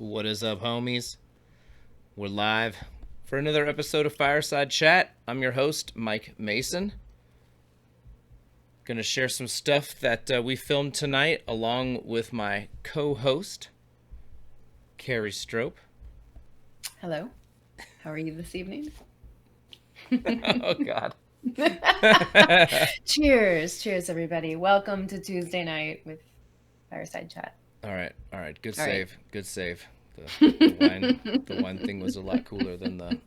What is up, homies? We're live for another episode of Fireside Chat. I'm your host, Mike Mason. Gonna share some stuff that we filmed tonight along with my co-host, Carrie Strope. Hello. How are you this evening? Oh, God. Cheers, everybody. Welcome to Tuesday night with Fireside Chat. All right. Good save. The wine thing was a lot cooler than the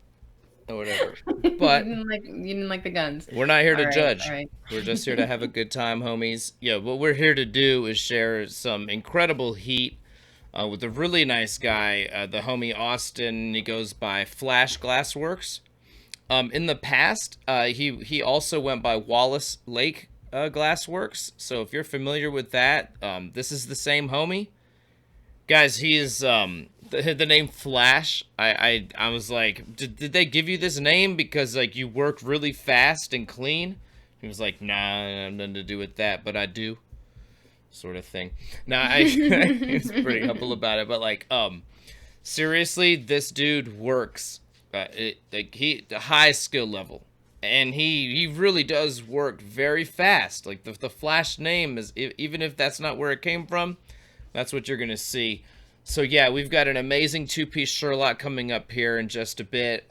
whatever. But you didn't like the guns. We're not here to judge. All right. We're just here to have a good time, homies. Yeah, what we're here to do is share some incredible heat with a really nice guy, the homie Austin. He goes by Flash Glassworks. In the past, he also went by Wallace Lake Glassworks. So if you're familiar with that, this is the same homie. Guys, he is the name Flash. I was like, did they give you this name because like you work really fast and clean? He was like, nah, nothing to do with that, but I do, sort of thing. Nah, he was pretty humble about it, but like, seriously, this dude works. The high skill level, and he really does work very fast. Like the Flash name is, even if that's not where it came from, that's what you're gonna see. So yeah, we've got an amazing two-piece Sherlock coming up here in just a bit.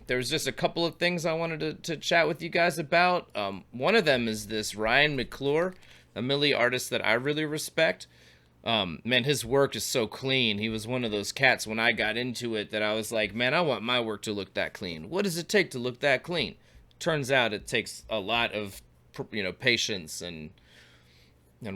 There's just a couple of things I wanted to chat with you guys about. One of them is this Ryan McClure, a Millie artist that I really respect. Man, his work is so clean. He was one of those cats when I got into it that I was like, man, I want my work to look that clean. What does it take to look that clean? Turns out it takes a lot of, patience and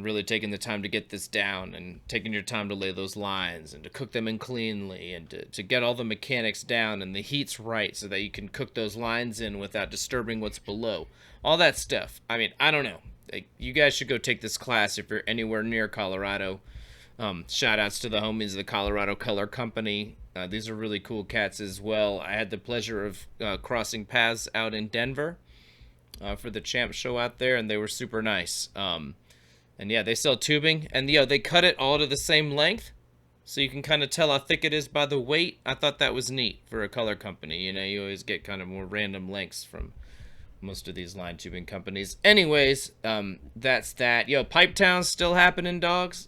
really taking the time to get this down and taking your time to lay those lines and to cook them in cleanly and to get all the mechanics down and the heat's right so that you can cook those lines in without disturbing what's below. All that stuff. I mean, I don't know. Like, you guys should go take this class if you're anywhere near Colorado. Shout outs to the homies of the Colorado Color Company. These are really cool cats as well. I had the pleasure of crossing paths out in Denver for the Champs show out there, and they were super nice. And yeah, they sell tubing, and they cut it all to the same length, so you can kind of tell how thick it is by the weight. I thought that was neat for a color company. You always get kind of more random lengths from most of these line tubing companies. Anyways, that's that. Pipetown's still happening, dogs.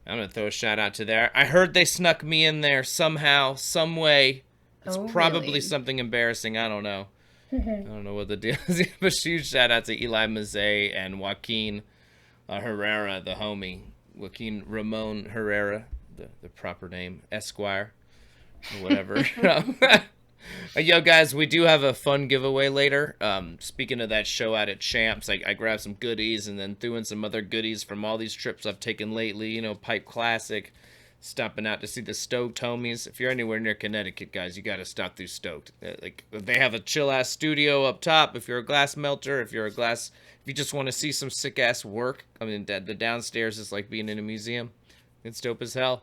I'm going to throw a shout out to there. I heard they snuck me in there somehow, some way. It's probably really? Something embarrassing. I don't know. I don't know what the deal is. But huge shout out to Eli Mazzei and Joaquin Herrera, the homie. Joaquin Ramon Herrera, the proper name, Esquire, or whatever. Yo, guys, we do have a fun giveaway later. Speaking of that show out at Champs, I grabbed some goodies and then threw in some other goodies from all these trips I've taken lately. Pipe Classic, stopping out to see the Stoked homies. If you're anywhere near Connecticut, guys, you got to stop through Stoked. They have a chill-ass studio up top if you're a glass melter, if you just want to see some sick-ass work. I mean, the downstairs is like being in a museum. It's dope as hell.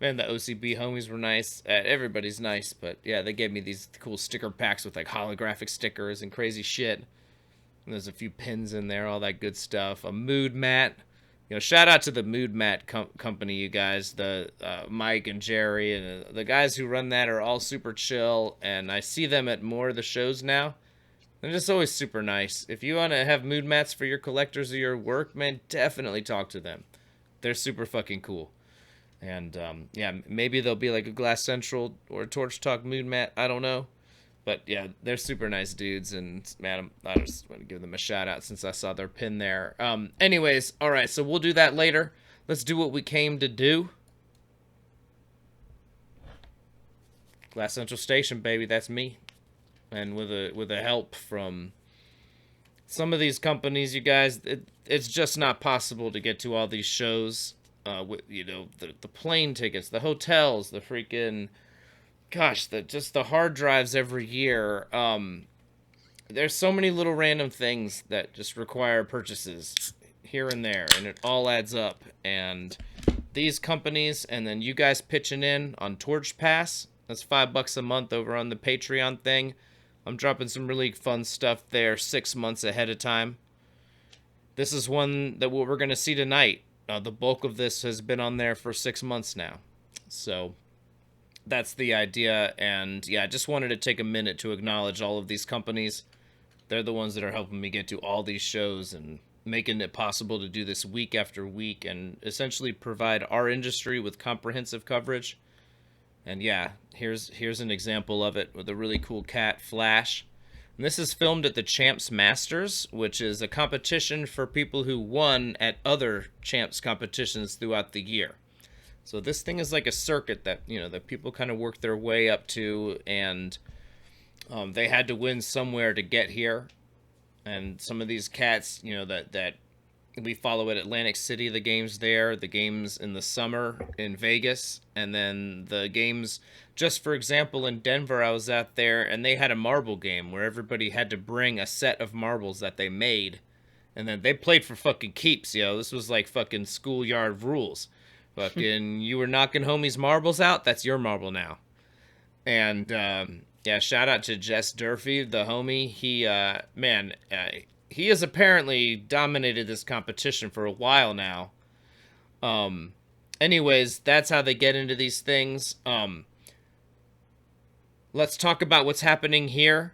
Man, the OCB homies were nice. Everybody's nice, but yeah, they gave me these cool sticker packs with like holographic stickers and crazy shit. And there's a few pins in there, all that good stuff. A mood mat. Shout out to the mood mat company, you guys. The Mike and Jerry and the guys who run that are all super chill, and I see them at more of the shows now. They're just always super nice. If you want to have mood mats for your collectors or your work, man, definitely talk to them. They're super fucking cool. And, maybe they'll be like a Glass Central or a Torch Talk mood mat. I don't know. But, yeah, they're super nice dudes. And, man, I just want to give them a shout out since I saw their pin there. Anyways, all right, so we'll do that later. Let's do what we came to do. Glass Central Station, baby, that's me. And with a help from some of these companies, you guys, it's just not possible to get to all these shows. With the plane tickets, the hotels, the freaking, the hard drives every year. There's so many little random things that just require purchases here and there, and it all adds up. And these companies, and then you guys pitching in on Torch Pass, that's $5 a month over on the Patreon thing. I'm dropping some really fun stuff there 6 months ahead of time. This is one that what we're going to see tonight. The bulk of this has been on there for 6 months now. So that's the idea. And yeah, I just wanted to take a minute to acknowledge all of these companies. They're the ones that are helping me get to all these shows and making it possible to do this week after week and essentially provide our industry with comprehensive coverage. And yeah, here's an example of it with a really cool cat, Flash. And this is filmed at the Champs Masters, which is a competition for people who won at other Champs competitions throughout the year. So this thing is like a circuit that, that people kind of work their way up to, and they had to win somewhere to get here. And some of these cats, that we follow at Atlantic City, the games there, the games in the summer in Vegas, and then the games, just for example, in Denver, I was out there, and they had a marble game where everybody had to bring a set of marbles that they made, and then they played for fucking keeps, yo. This was like fucking schoolyard rules. Fucking, you were knocking homies' marbles out, that's your marble now. And, yeah, shout out to Jess Durfee, the homie. He has apparently dominated this competition for a while now. Anyways, that's how they get into these things. Let's talk about what's happening here.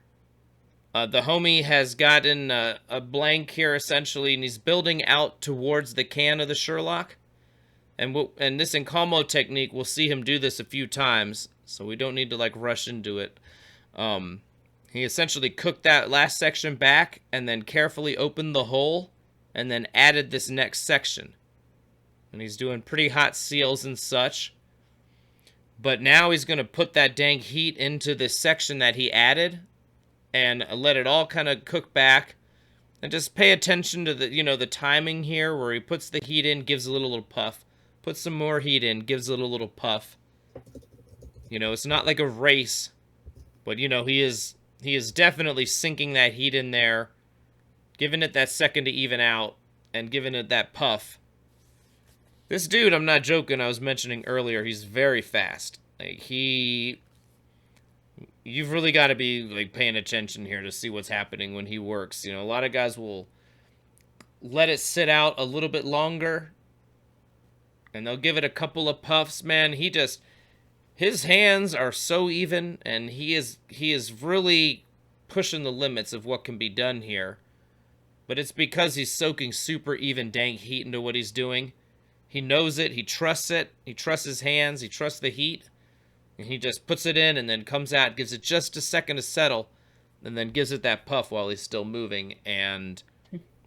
The homie has gotten a blank here, essentially, and he's building out towards the can of the Sherlock. And this encalmo technique, we'll see him do this a few times, so we don't need to, like, rush into it. He essentially cooked that last section back and then carefully opened the hole and then added this next section. And he's doing pretty hot seals and such. But now he's going to put that dang heat into this section that he added and let it all kind of cook back. And just pay attention to the timing here, where he puts the heat in, gives a little puff. Puts some more heat in, gives it a little puff. It's not like a race, but he is definitely sinking that heat in there, giving it that second to even out, and giving it that puff. This dude, I'm not joking, I was mentioning earlier, he's very fast. Like, you've really got to be, like, paying attention here to see what's happening when he works. A lot of guys will let it sit out a little bit longer, and they'll give it a couple of puffs. Man, his hands are so even, and he is really pushing the limits of what can be done here. But it's because he's soaking super even dank heat into what he's doing. He knows it, he trusts his hands, he trusts the heat, and he just puts it in and then comes out, gives it just a second to settle, and then gives it that puff while he's still moving. And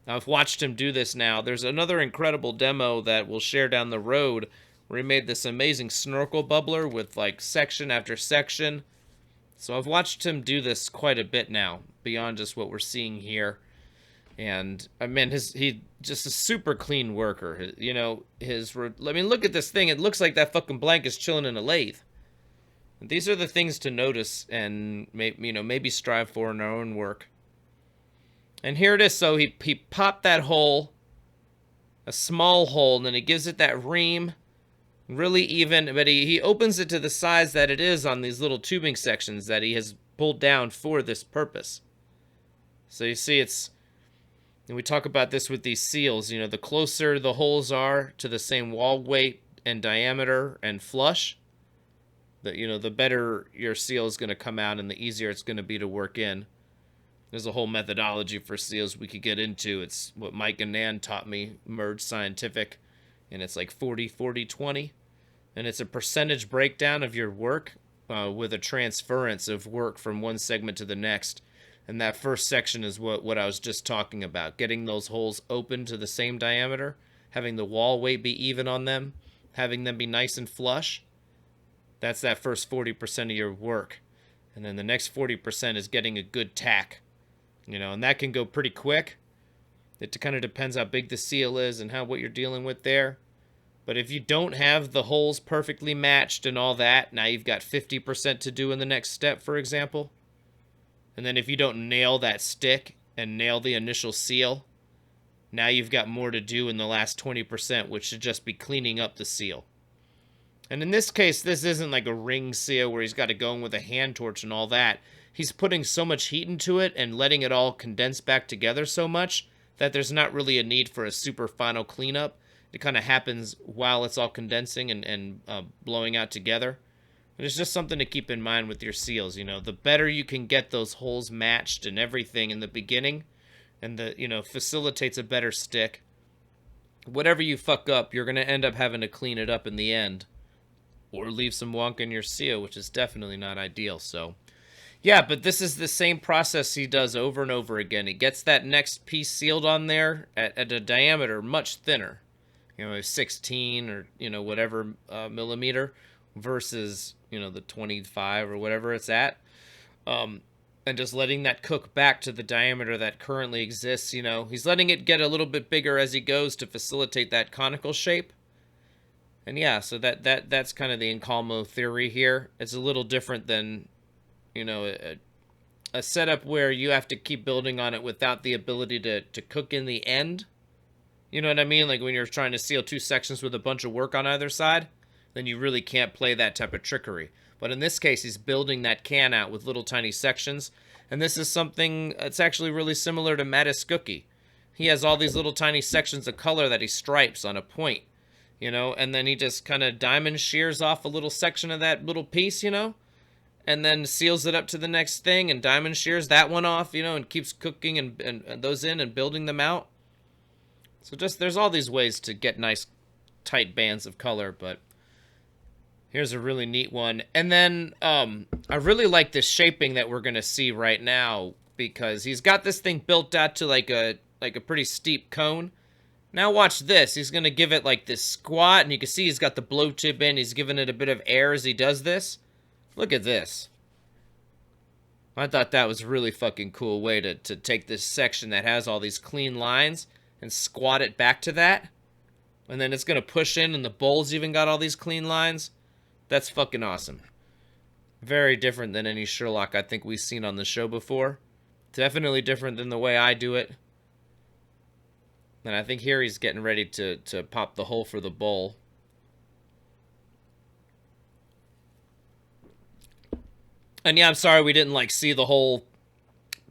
I've watched him do this now. There's another incredible demo that we'll share down the road where he made this amazing snorkel bubbler with, like, section after section. So I've watched him do this quite a bit now, beyond just what we're seeing here. And, I mean, he just a super clean worker. Look at this thing. It looks like that fucking blank is chilling in a lathe. And these are the things to notice and, maybe strive for in our own work. And here it is. So he popped that hole, a small hole, and then he gives it that ream, really even, but he opens it to the size that it is on these little tubing sections that he has pulled down for this purpose. So you see, and we talk about this with these seals, the closer the holes are to the same wall weight and diameter and flush, the better your seal is going to come out and the easier it's going to be to work in. There's a whole methodology for seals we could get into. It's what Mike and Nan taught me, Merge Scientific, and it's like 40-40-20. And it's a percentage breakdown of your work with a transference of work from one segment to the next. And that first section is what I was just talking about, getting those holes open to the same diameter, having the wall weight be even on them, having them be nice and flush. That's that first 40% of your work. And then the next 40% is getting a good tack. And that can go pretty quick. It kind of depends how big the seal is and what you're dealing with there. But if you don't have the holes perfectly matched and all that, now you've got 50% to do in the next step, for example. And then if you don't nail that stick and nail the initial seal, now you've got more to do in the last 20%, which should just be cleaning up the seal. And in this case, this isn't like a ring seal where he's got to go in with a hand torch and all that. He's putting so much heat into it and letting it all condense back together so much that there's not really a need for a super final cleanup. It kind of happens while it's all condensing and blowing out together. And it's just something to keep in mind with your seals. The better you can get those holes matched and everything in the beginning, and facilitates a better stick. Whatever you fuck up, you're going to end up having to clean it up in the end, or leave some wonk in your seal, which is definitely not ideal. So, yeah, but this is the same process he does over and over again. He gets that next piece sealed on there at a diameter much thinner, 16 or, whatever millimeter versus, the 25 or whatever it's at. And just letting that cook back to the diameter that currently exists. He's letting it get a little bit bigger as he goes to facilitate that conical shape. And yeah, so that's kind of the encalmo theory here. It's a little different than, a setup where you have to keep building on it without the ability to cook in the end. You know what I mean? Like when you're trying to seal two sections with a bunch of work on either side, then you really can't play that type of trickery. But in this case, he's building that can out with little tiny sections. And this is something that's actually really similar to Mattis Cookie. He has all these little tiny sections of color that he stripes on a point, and then he just kind of diamond shears off a little section of that little piece, and then seals it up to the next thing and diamond shears that one off, and keeps cooking and those in and building them out. So there's all these ways to get nice tight bands of color, but here's a really neat one. And then I really like this shaping that we're going to see right now, because he's got this thing built out to like a pretty steep cone. Now watch this. He's going to give it like this squat, and you can see he's got the blow tip in. He's giving it a bit of air as he does this. Look at this. I thought that was a really fucking cool way to take this section that has all these clean lines and squat it back to that. And then it's going to push in, and the bowl's even got all these clean lines. That's fucking awesome. Very different than any Sherlock I think we've seen on the show before. Definitely different than the way I do it. And I think here he's getting ready to pop the hole for the bowl. And yeah, I'm sorry we didn't see the whole,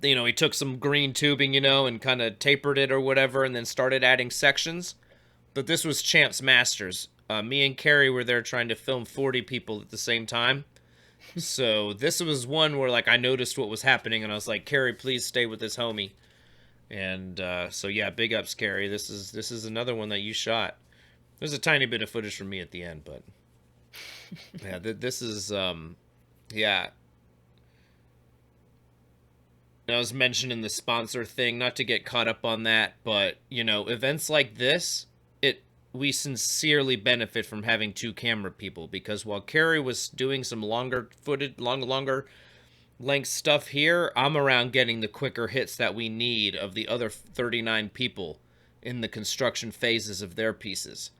he took some green tubing, and kind of tapered it or whatever, and then started adding sections. But this was Champs Masters. Me and Carrie were there trying to film 40 people at the same time. So this was one where I noticed what was happening, and I was like, Carrie, please stay with this homie. And so yeah, big ups, Carrie. This is another one that you shot. There's a tiny bit of footage from me at the end, but yeah, this is yeah. I was mentioning the sponsor thing, not to get caught up on that, but events like this, we sincerely benefit from having two camera people, because while Carrie was doing some longer length stuff here, I'm around getting the quicker hits that we need of the other 39 people in the construction phases of their pieces,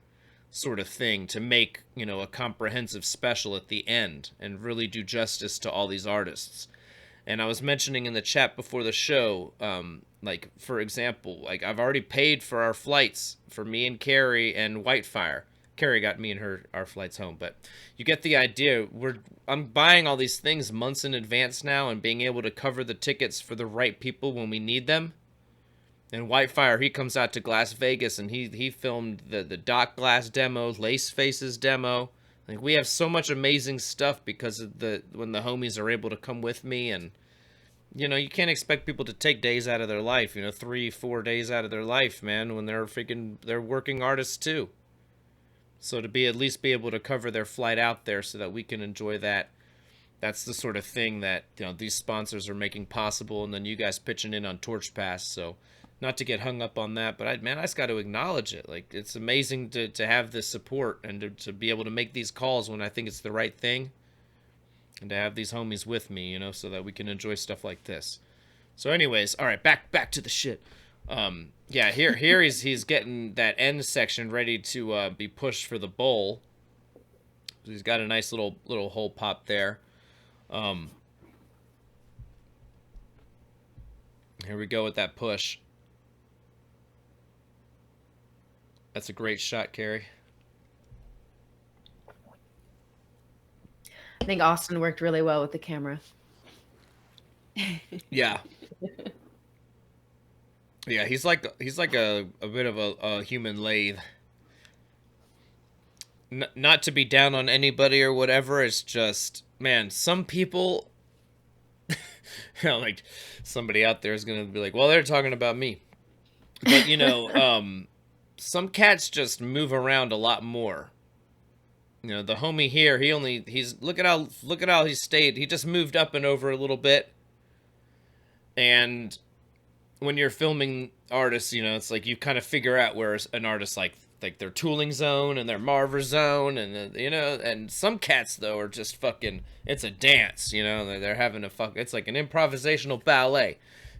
sort of thing, to make, a comprehensive special at the end and really do justice to all these artists. And I was mentioning in the chat before the show, for example, I've already paid for our flights for me and Carrie and Whitefire. Carrie got me and our flights home, but you get the idea. I'm buying all these things months in advance now, and being able to cover the tickets for the right people when we need them. And Whitefire, he comes out to Glass Vegas, and he filmed the Dock Glass demo, Lace Faces demo. We have so much amazing stuff because of when the homies are able to come with me, and you can't expect people to take days out of their life, 3-4 days out of their life, man, when they're working artists too. So to at least be able to cover their flight out there so that we can enjoy that, that's the sort of thing that these sponsors are making possible, and then you guys pitching in on Torch Pass. So not to get hung up on that, but I just got to acknowledge it. It's amazing to have this support and to be able to make these calls when I think it's the right thing, and to have these homies with me, so that we can enjoy stuff like this. So anyways, all right, back to the shit. Yeah, here he's getting that end section ready to be pushed for the bowl. He's got a nice little hole pop there. Here we go with that push. That's a great shot, Carrie. I think Austin worked really well with the camera. Yeah. Yeah, he's like a bit of a human lathe. not to be down on anybody or whatever. It's just, man, some people, like somebody out there is gonna be like, well, they're talking about me, but some cats just move around a lot more. The homie here, he's look at how he stayed. He just moved up and over a little bit, and when you're filming artists, it's like you kind of figure out where an artist like their tooling zone and their marver zone, and and some cats though are just fucking. It's a dance, they're having It's like an improvisational ballet.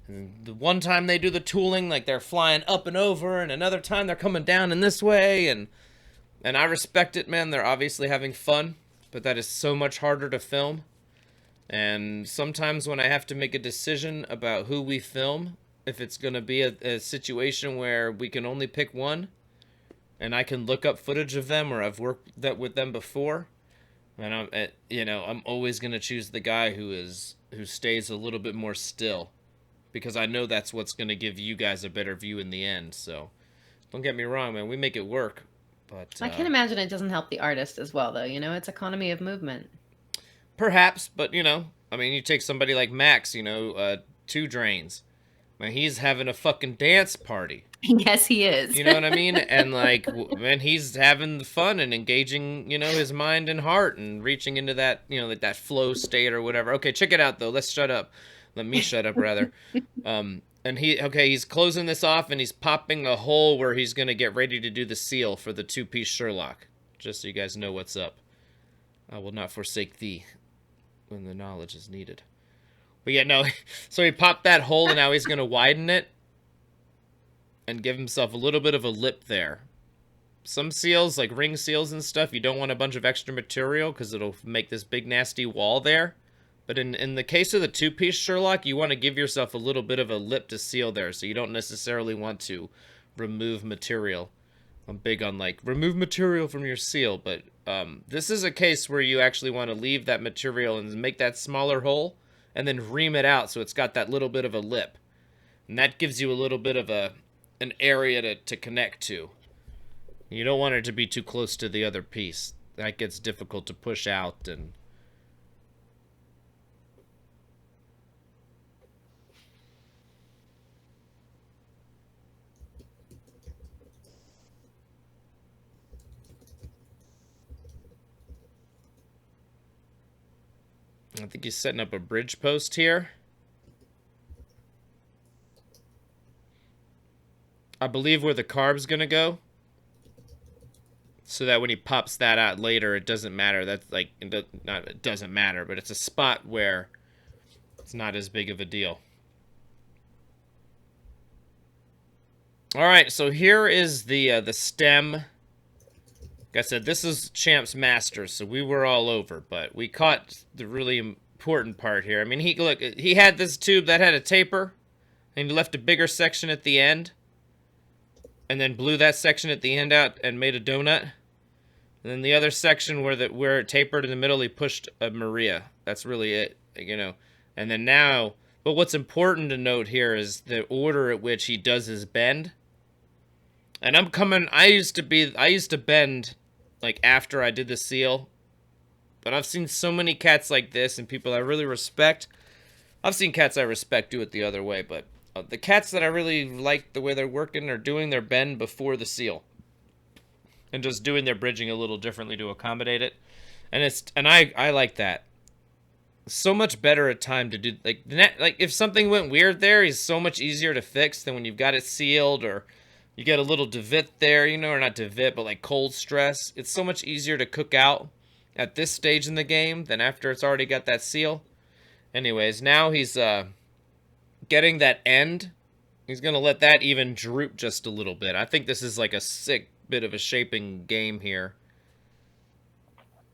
And the one time they do the tooling, like they're flying up and over, and another time they're coming down in this way, and I respect it, man. They're obviously having fun, but that is so much harder to film. And sometimes when I have to make a decision about who we film, if it's going to be a situation where we can only pick one, and I can look up footage of them, or I've worked with them before, and I'm always going to choose the guy who stays a little bit more still, because I know that's what's going to give you guys a better view in the end. So don't get me wrong, man. We make it work. But I can imagine it doesn't help the artist as well, though. It's economy of movement. Perhaps, but you take somebody like Max, Two Drains. Man, he's having a fucking dance party. Yes, he is. You know what I mean? And man, he's having the fun and engaging, his mind and heart and reaching into that, like that flow state or whatever. Okay, check it out though. Let's shut up. Let me shut up rather. And he's closing this off and he's popping a hole where he's gonna get ready to do the seal for the 2-piece Sherlock. Just so you guys know what's up. I will not forsake thee when the knowledge is needed. But yeah, no. So he popped that hole and now he's gonna widen it and give himself a little bit of a lip there. Some seals, like ring seals and stuff, you don't want a bunch of extra material because it'll make this big nasty wall there. But in the case of the 2-piece Sherlock, you want to give yourself a little bit of a lip to seal there, so you don't necessarily want to remove material. I'm big on remove material from your seal, but this is a case where you actually want to leave that material and make that smaller hole and then ream it out so it's got that little bit of a lip. And that gives you a little bit of an area to connect to. You don't want it to be too close to the other piece. That gets difficult to push out and... I think he's setting up a bridge post here. I believe where the carb's gonna go. So that when he pops that out later, it doesn't matter. That's it doesn't matter, but it's a spot where it's not as big of a deal. Alright, so here is the stem. Like I said, this is Champs Masters, so we were all over, but we caught the really important part here. I mean, he had this tube that had a taper, and he left a bigger section at the end, and then blew that section at the end out and made a donut. And then the other section where it tapered in the middle, he pushed a Maria. That's really it, And then now, but what's important to note here is the order at which he does his bend. And I used to bend after I did the seal, but I've seen so many cats like this and people I really respect. I've seen cats I respect do it the other way, but the cats that I really like the way they're working are doing their bend before the seal and just doing their bridging a little differently to accommodate it. And I like that. So much better a time to do if something went weird there, he's so much easier to fix than when you've got it sealed or you get a little divot there, or not divot, but cold stress. It's so much easier to cook out at this stage in the game than after it's already got that seal. Anyways, now he's getting that end. He's going to let that even droop just a little bit. I think this is a sick bit of a shaping game here.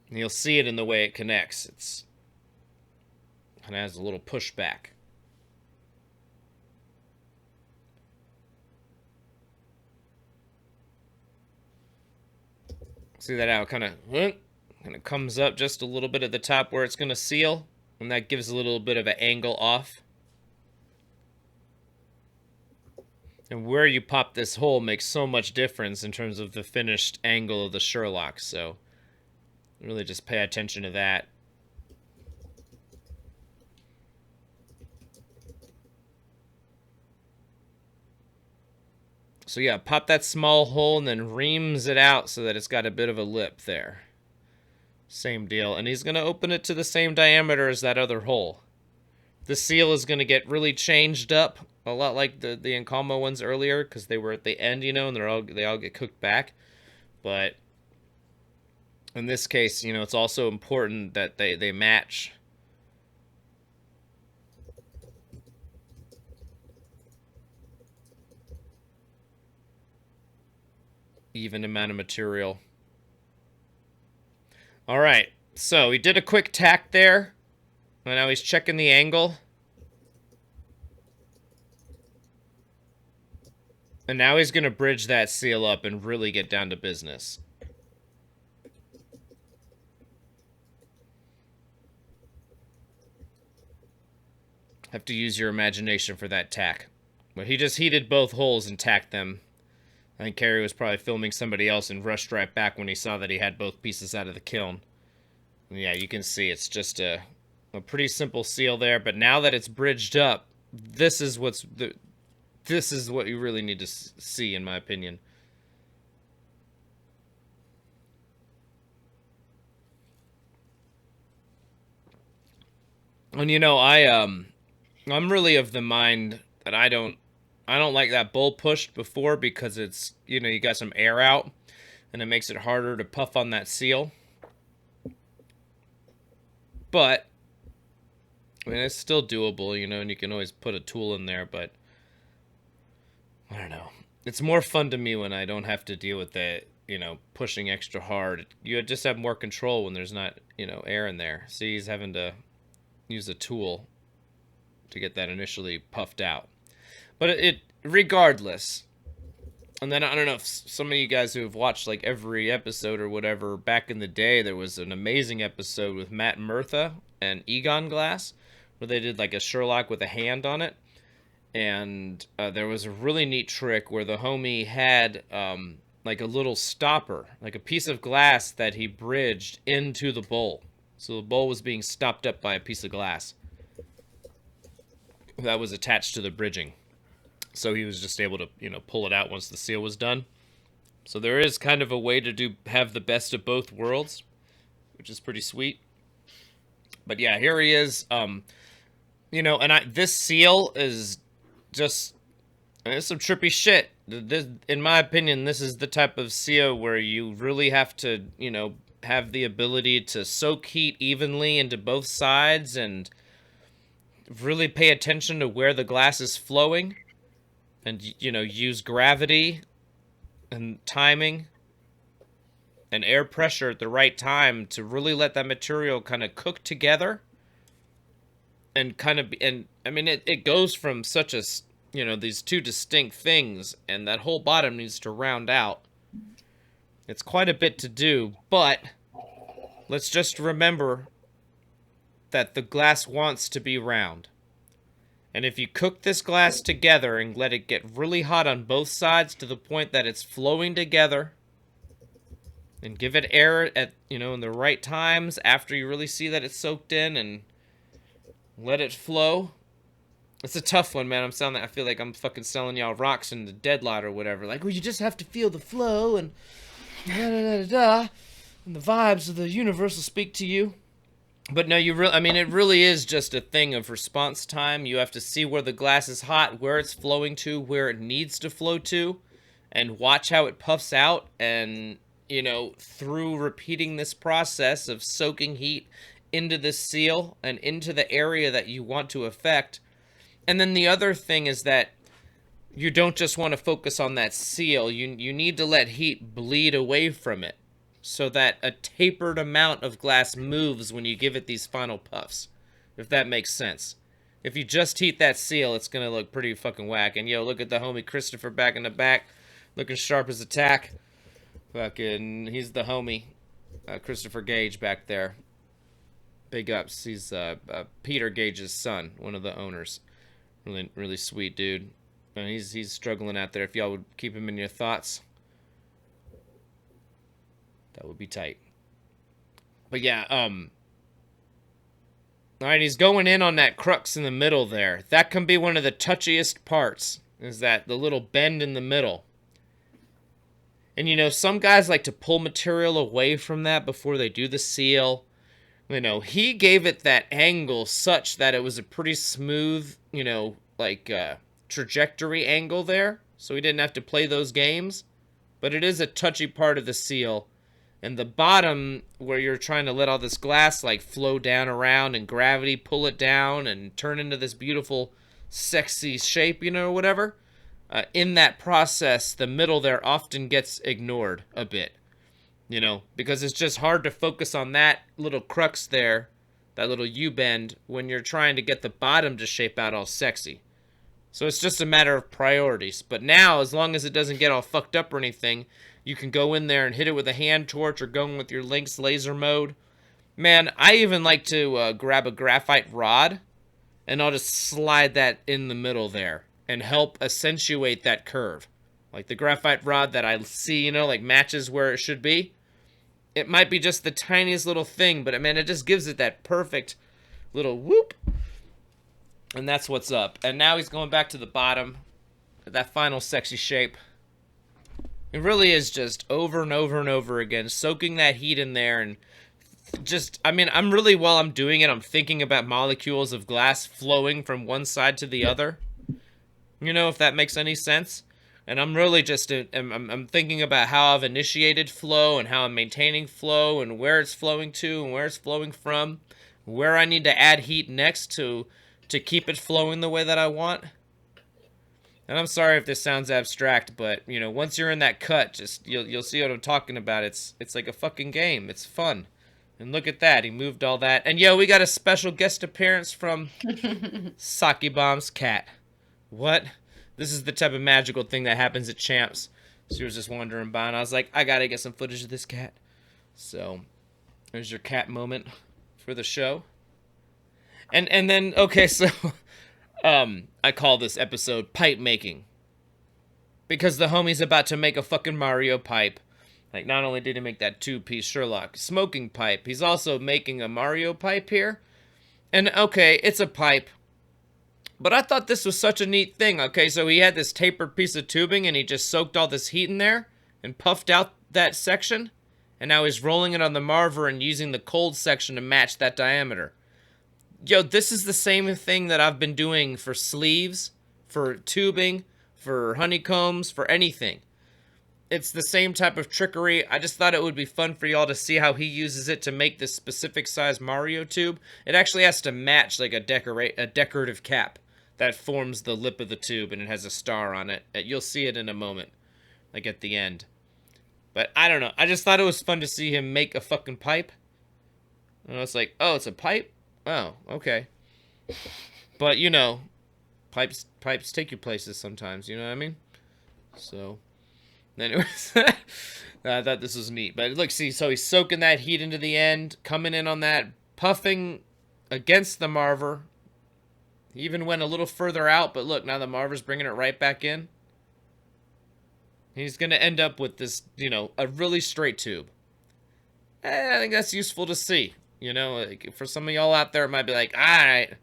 And you'll see it in the way it connects. It's kind of has a little pushback. See that how it kind of comes up just a little bit at the top where it's going to seal, and that gives a little bit of an angle off. And where you pop this hole makes so much difference in terms of the finished angle of the Sherlock. So Really just pay attention to that. So yeah, pop that small hole and then reams it out so that it's got a bit of a lip there. Same deal. And he's going to open it to the same diameter as that other hole. The seal is going to get really changed up, a lot like the encalmo ones earlier, because they were at the end, you know, and they all get cooked back. But in this case, you know, it's also important that they match. Even amount of material. All right, so he did a quick tack there. And now he's checking the angle. And now he's going to bridge that seal up and really get down to business. Have to use your imagination for that tack. But he just heated both holes and tacked them. I think Carrie was probably filming somebody else and rushed right back when he saw that he had both pieces out of the kiln. And yeah, you can see it's just a pretty simple seal there. But now that it's bridged up, this is what you really need to see, in my opinion. And you know, I'm really of the mind that I don't like that bowl pushed before, because it's, you know, you got some air out and it makes it harder to puff on that seal. But I mean, it's still doable, you know, and you can always put a tool in there, but I don't know. It's more fun to me when I don't have to deal with that, you know, pushing extra hard. You just have more control when there's not, you know, air in there. See, he's having to use a tool to get that initially puffed out. But it regardless. And then I don't know if some of you guys who have watched like every episode or whatever, back in the day, there was an amazing episode with Matt Murtha and Egon Glass where they did like a Sherlock with a hand on it. And there was a really neat trick where the homie had like a little stopper, like a piece of glass that he bridged into the bowl. So the bowl was being stopped up by a piece of glass that was attached to the bridging. So he was just able to, you know, pull it out once the seal was done. So there is kind of a way to have the best of both worlds, which is pretty sweet. But yeah, here he is. You know, and this seal is just, it's some trippy shit. In my opinion, this is the type of seal where you really have to, you know, have the ability to soak heat evenly into both sides and really pay attention to where the glass is flowing, and, you know, use gravity and timing and air pressure at the right time to really let that material kind of cook together. And kind of, and I mean, it goes from such a, you know, these two distinct things, and that whole bottom needs to round out. It's quite a bit to do, but let's just remember that the glass wants to be round. And if you cook this glass together and let it get really hot on both sides to the point that it's flowing together, and give it air at, you know, in the right times after you really see that it's soaked in, and let it flow. It's a tough one, man. I feel like I'm fucking selling y'all rocks in the deadlot or whatever. Like, well, you just have to feel the flow and da-da-da-da-da, and the vibes of the universe will speak to you. But no, I mean, it really is just a thing of response time. You have to see where the glass is hot, where it's flowing to, where it needs to flow to, and watch how it puffs out. And, you know, through repeating this process of soaking heat into the seal and into the area that you want to affect. And then the other thing is that you don't just want to focus on that seal. You need to let heat bleed away from it so that a tapered amount of glass moves when you give it these final puffs, if that makes sense. If you just heat that seal, it's going to look pretty fucking whack. And yo, look at the homie Christopher back in the back, looking sharp as a tack. Fucking, he's the homie. Christopher Gage back there. Big ups. He's Peter Gage's son, one of the owners. Really, really sweet dude. And he's struggling out there. If y'all would keep him in your thoughts, that would be tight. But yeah, alright, he's going in on that crux in the middle there. That can be one of the touchiest parts, is that the little bend in the middle. And you know, some guys like to pull material away from that before they do the seal. You know, he gave it that angle such that it was a pretty smooth, you know, like trajectory angle there. So he didn't have to play those games. But it is a touchy part of the seal. And the bottom, where you're trying to let all this glass like flow down around and gravity pull it down and turn into this beautiful, sexy shape, you know, or whatever. In that process, the middle there often gets ignored a bit, you know, because it's just hard to focus on that little crux there, that little U-bend, when you're trying to get the bottom to shape out all sexy. So it's just a matter of priorities. But now, as long as it doesn't get all fucked up or anything, you can go in there and hit it with a hand torch or going with your Lynx laser mode. Man, I even like to grab a graphite rod, and I'll just slide that in the middle there and help accentuate that curve. Like the graphite rod that I see, you know, like matches where it should be. It might be just the tiniest little thing, but man, it just gives it that perfect little whoop. And that's what's up. And now he's going back to the bottom. That final sexy shape. It really is just over and over and over again, soaking that heat in there. And just, I mean, I'm really, while I'm doing it, I'm thinking about molecules of glass flowing from one side to the other. You know, if that makes any sense. And I'm really just, I'm thinking about how I've initiated flow and how I'm maintaining flow and where it's flowing to and where it's flowing from. Where I need to add heat next to keep it flowing the way that I want. And I'm sorry if this sounds abstract, but you know, once you're in that cut, just you'll see what I'm talking about. It's like a fucking game. It's fun. And look at that. He moved all that. And yo, we got a special guest appearance from Saki Bomb's cat. What? This is the type of magical thing that happens at Champs. She was just wandering by, and I was like, I gotta get some footage of this cat. So, there's your cat moment for the show. And then, okay, so I call this episode Pipe Making. Because the homie's about to make a fucking Mario pipe. Like, not only did he make that 2-piece Sherlock smoking pipe, he's also making a Mario pipe here. And, okay, it's a pipe. But I thought this was such a neat thing. Okay, so he had this tapered piece of tubing, and he just soaked all this heat in there and puffed out that section. And now he's rolling it on the Marver and using the cold section to match that diameter. Yo, this is the same thing that I've been doing for sleeves, for tubing, for honeycombs, for anything. It's the same type of trickery. I just thought it would be fun for y'all to see how he uses it to make this specific size Mario tube. It actually has to match like a decorative cap that forms the lip of the tube, and it has a star on it. You'll see it in a moment, like at the end. But I don't know. I just thought it was fun to see him make a fucking pipe. And I was like, oh, it's a pipe? Oh, okay. But, you know, pipes take you places sometimes, you know what I mean? So, anyways, I thought this was neat. But look, see, so he's soaking that heat into the end, coming in on that, puffing against the Marver. He even went a little further out, but look, now the Marver's bringing it right back in. He's going to end up with this, you know, a really straight tube. I think that's useful to see. You know, like, for some of y'all out there, it might be like, all right.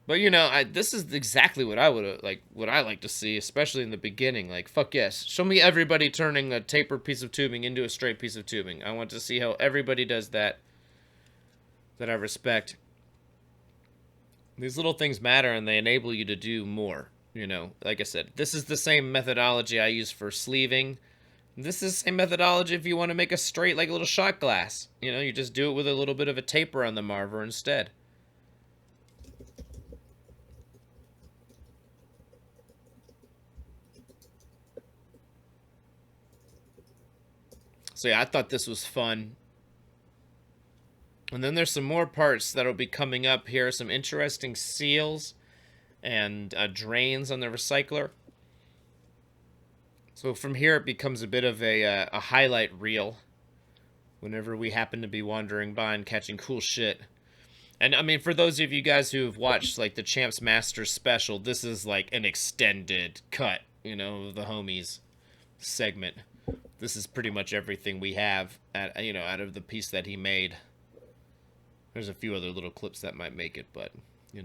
But, you know, this is exactly what I would like, what I like to see, especially in the beginning. Like, fuck yes. Show me everybody turning a tapered piece of tubing into a straight piece of tubing. I want to see how everybody does that I respect. These little things matter, and they enable you to do more. You know, like I said, this is the same methodology I use for sleeving. This is the same methodology if you want to make a straight, like a little shot glass. You know, you just do it with a little bit of a taper on the Marver instead. So yeah, I thought this was fun. And then there's some more parts that'll be coming up here. Some interesting seals and drains on the recycler. So from here, it becomes a bit of a highlight reel whenever we happen to be wandering by and catching cool shit. And, I mean, for those of you guys who have watched, like, the Champs Masters special, this is, like, an extended cut, you know, of the homies segment. this is pretty much everything we have out of the piece that he made. There's a few other little clips that might make it, but I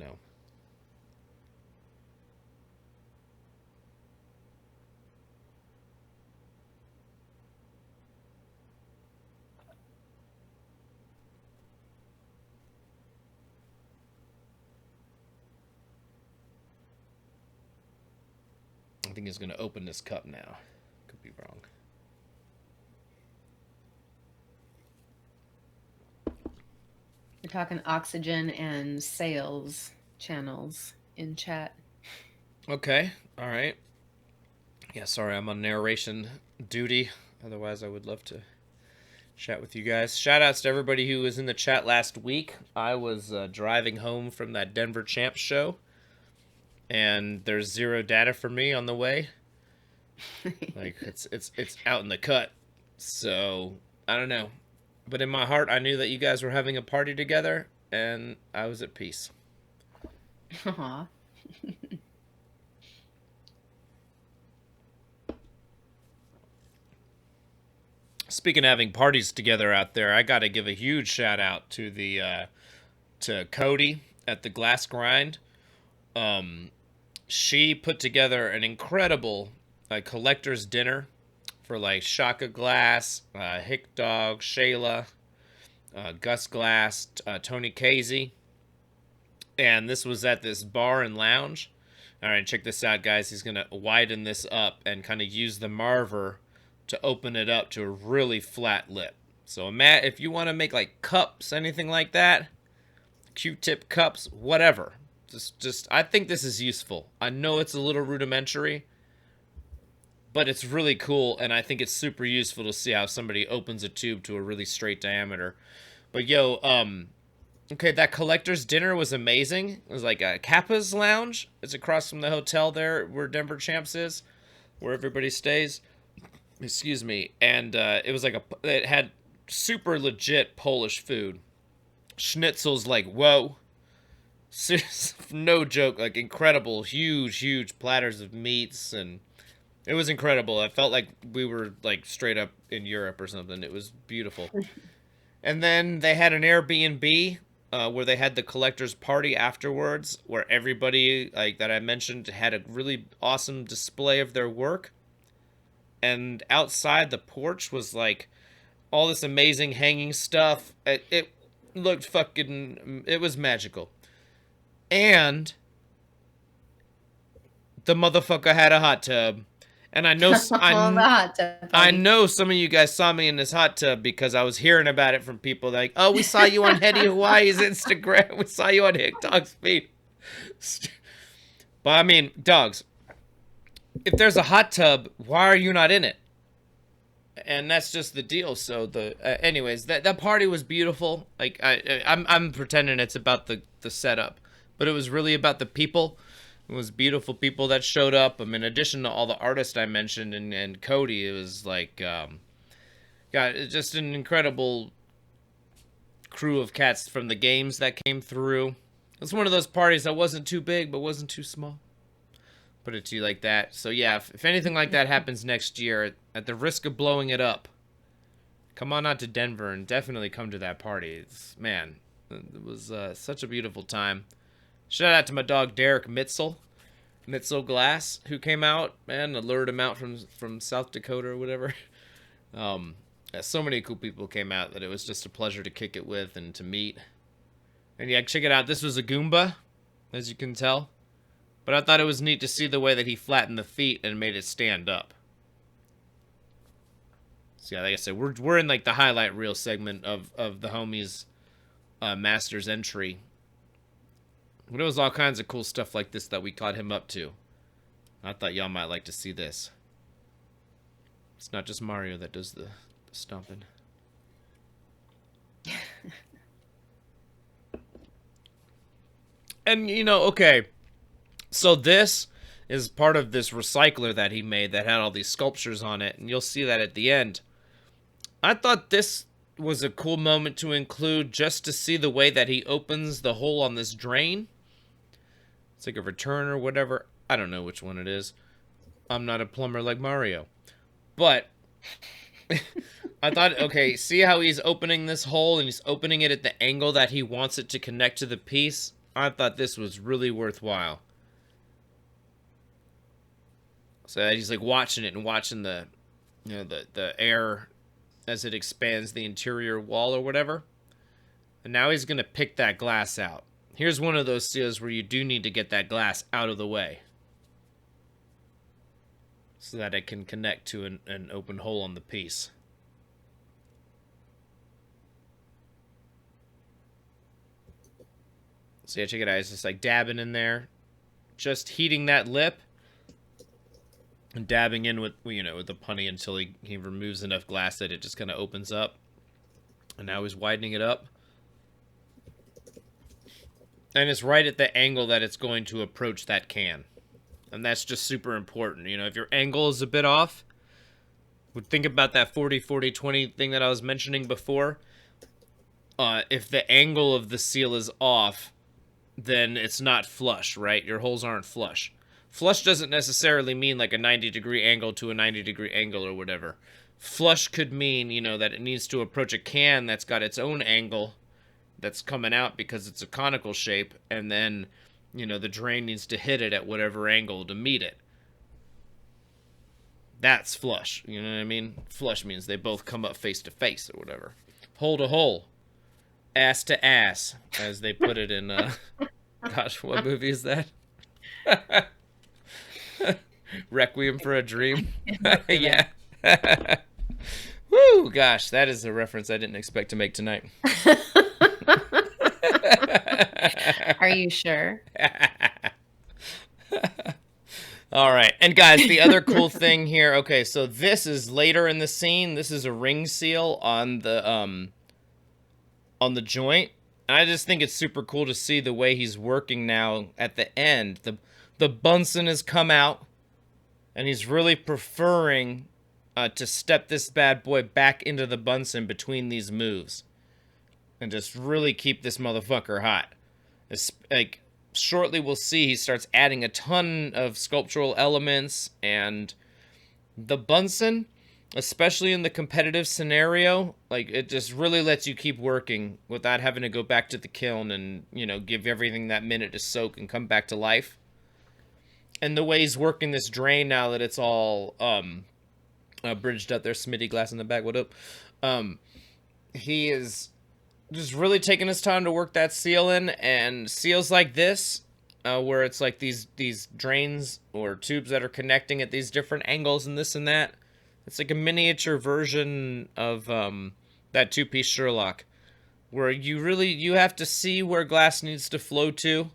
think he's going to open this cup now. Could be wrong. We're talking oxygen and sales channels in chat. Okay. All right. Yeah, sorry, I'm on narration duty. Otherwise, I would love to chat with you guys. Shout outs to everybody who was in the chat last week. I was driving home from that Denver Champs show, and there's zero data for me on the way. Like it's out in the cut. So I don't know. But in my heart, I knew that you guys were having a party together, and I was at peace. Aww. Speaking of having parties together out there, I got to give a huge shout out to to Cody at the Glass Grind. She put together an incredible collector's dinner for like Shaka Glass, Hick Dog, Shayla, Gus Glass, Tony Casey. And this was at this bar and lounge. All right, check this out, guys. He's going to widen this up and kind of use the Marver to open it up to a really flat lip. So if you want to make like cups, anything like that, Q-tip cups, whatever. Just I think this is useful. I know it's a little rudimentary, but it's really cool, and I think it's super useful to see how somebody opens a tube to a really straight diameter. But okay, that collector's dinner was amazing. It was like a Kappa's Lounge. It's across from the hotel there where Denver Champs is, where everybody stays. Excuse me. And it was like it had super legit Polish food. Schnitzels, like, whoa. No joke, like incredible, huge platters of meats, and it was incredible. I felt like we were like straight up in Europe or something. It was beautiful. And then they had an Airbnb where they had the collector's party afterwards, where everybody like that I mentioned had a really awesome display of their work. And outside the porch was like all this amazing hanging stuff. It looked it was magical. And the motherfucker had a hot tub. And I know I know some of you guys saw me in this hot tub because I was hearing about it from people like, oh, we saw you on Hetty Hawaii's Instagram. We saw you on Hick Dog's feed. But I mean, dogs, if there's a hot tub, why are you not in it? And that's just the deal. So anyways, that party was beautiful. Like I'm pretending it's about the setup, but it was really about the people. It was beautiful people that showed up. In addition to all the artists I mentioned and Cody, it was like, just an incredible crew of cats from the games that came through. It was one of those parties that wasn't too big, but wasn't too small. Put it to you like that. So yeah, if anything like that happens next year, at the risk of blowing it up, come on out to Denver and definitely come to that party. It was such a beautiful time. Shout out to my dog Derek Mitzel Glass, who came out, man, and lured him out from South Dakota or whatever. So many cool people came out that it was just a pleasure to kick it with and to meet. And yeah, check it out. This was a Goomba, as you can tell. But I thought it was neat to see the way that he flattened the feet and made it stand up. So yeah, like I said, we're in like the highlight reel segment of the homies' Masters entry. But it was all kinds of cool stuff like this that we caught him up to. I thought y'all might like to see this. It's not just Mario that does the stomping. And, okay. So this is part of this recycler that he made that had all these sculptures on it. And you'll see that at the end. I thought this was a cool moment to include just to see the way that he opens the hole on this drain. It's like a return or whatever. I don't know which one it is. I'm not a plumber like Mario. But I thought, okay, see how he's opening this hole and he's opening it at the angle that he wants it to connect to the piece? I thought this was really worthwhile. So that he's like watching it and watching the, the air as it expands the interior wall or whatever. And now he's going to pick that glass out. Here's one of those seals where you do need to get that glass out of the way, so that it can connect to an open hole on the piece. So yeah, check it out. It's just like dabbing in there, just heating that lip, and dabbing in with with the punny until he removes enough glass that it just kind of opens up. And now he's widening it up, and it's right at the angle that it's going to approach that can, and that's just super important. If your angle is a bit off, would think about that 40-40-20 thing that I was mentioning before. If the angle of the seal is off, then it's not flush, right? Your holes aren't flush. Flush doesn't necessarily mean like a 90-degree angle to a 90-degree angle or whatever. Flush could mean, that it needs to approach a can that's got its own angle that's coming out because it's a conical shape, and then, the drain needs to hit it at whatever angle to meet it. That's flush, you know what I mean? Flush means they both come up face to face or whatever. Hole to hole. Ass to ass, as they put it in, gosh, what movie is that? Requiem for a Dream? Yeah. Woo, gosh, that is a reference I didn't expect to make tonight. Are you sure? All right, and guys, the other cool thing here, okay, so this is later in the scene. This is a ring seal on the joint. And I just think it's super cool to see the way he's working now at the end. The Bunsen has come out, and he's really preferring to step this bad boy back into the Bunsen between these moves, and just really keep this motherfucker hot. It's like, shortly we'll see he starts adding a ton of sculptural elements, and the Bunsen, especially in the competitive scenario, like, it just really lets you keep working without having to go back to the kiln and, give everything that minute to soak and come back to life. And the way he's working this drain now that it's all bridged up there, Smitty Glass in the back, what up? He is just really taking his time to work that seal in, and seals like this, where it's like these drains or tubes that are connecting at these different angles and this and that. It's like a miniature version of that two-piece Sherlock, where you have to see where glass needs to flow to.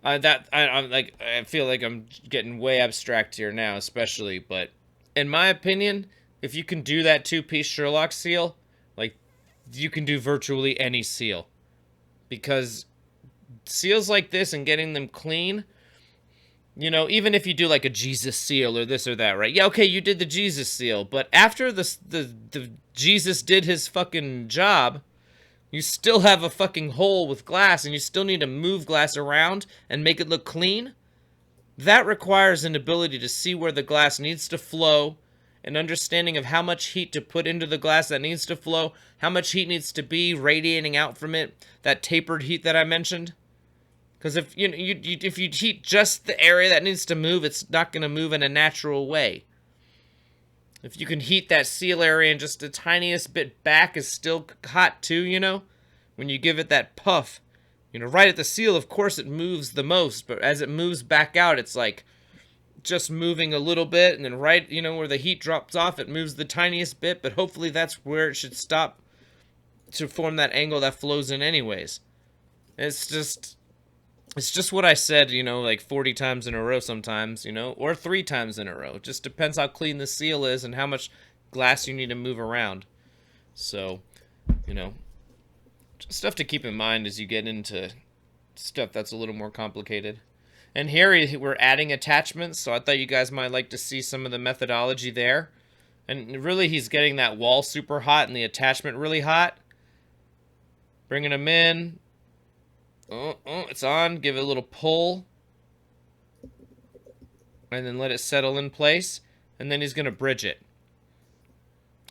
I feel like I'm getting way abstract here now, especially, but in my opinion, if you can do that two-piece Sherlock seal, like, you can do virtually any seal, because seals like this and getting them clean, even if you do like a Jesus seal or this or that, right? Yeah, okay, you did the Jesus seal, but after the Jesus did his fucking job, you still have a fucking hole with glass, and you still need to move glass around and make it look clean. That requires an ability to see where the glass needs to flow, an understanding of how much heat to put into the glass that needs to flow, how much heat needs to be radiating out from it, that tapered heat that I mentioned. Because if if you heat just the area that needs to move, it's not going to move in a natural way. If you can heat that seal area and just the tiniest bit back is still hot too, when you give it that puff, right at the seal, of course it moves the most, but as it moves back out, it's like just moving a little bit, and then right, where the heat drops off, it moves the tiniest bit, but hopefully that's where it should stop to form that angle that flows in anyways. It's just what I said, like 40 times in a row sometimes, or 3 times in a row. It just depends how clean the seal is and how much glass you need to move around. So, just stuff to keep in mind as you get into stuff that's a little more complicated. And here we're adding attachments, so I thought you guys might like to see some of the methodology there. And really, he's getting that wall super hot and the attachment really hot. Bringing them in. Oh, it's on. Give it a little pull. And then let it settle in place. And then he's going to bridge it.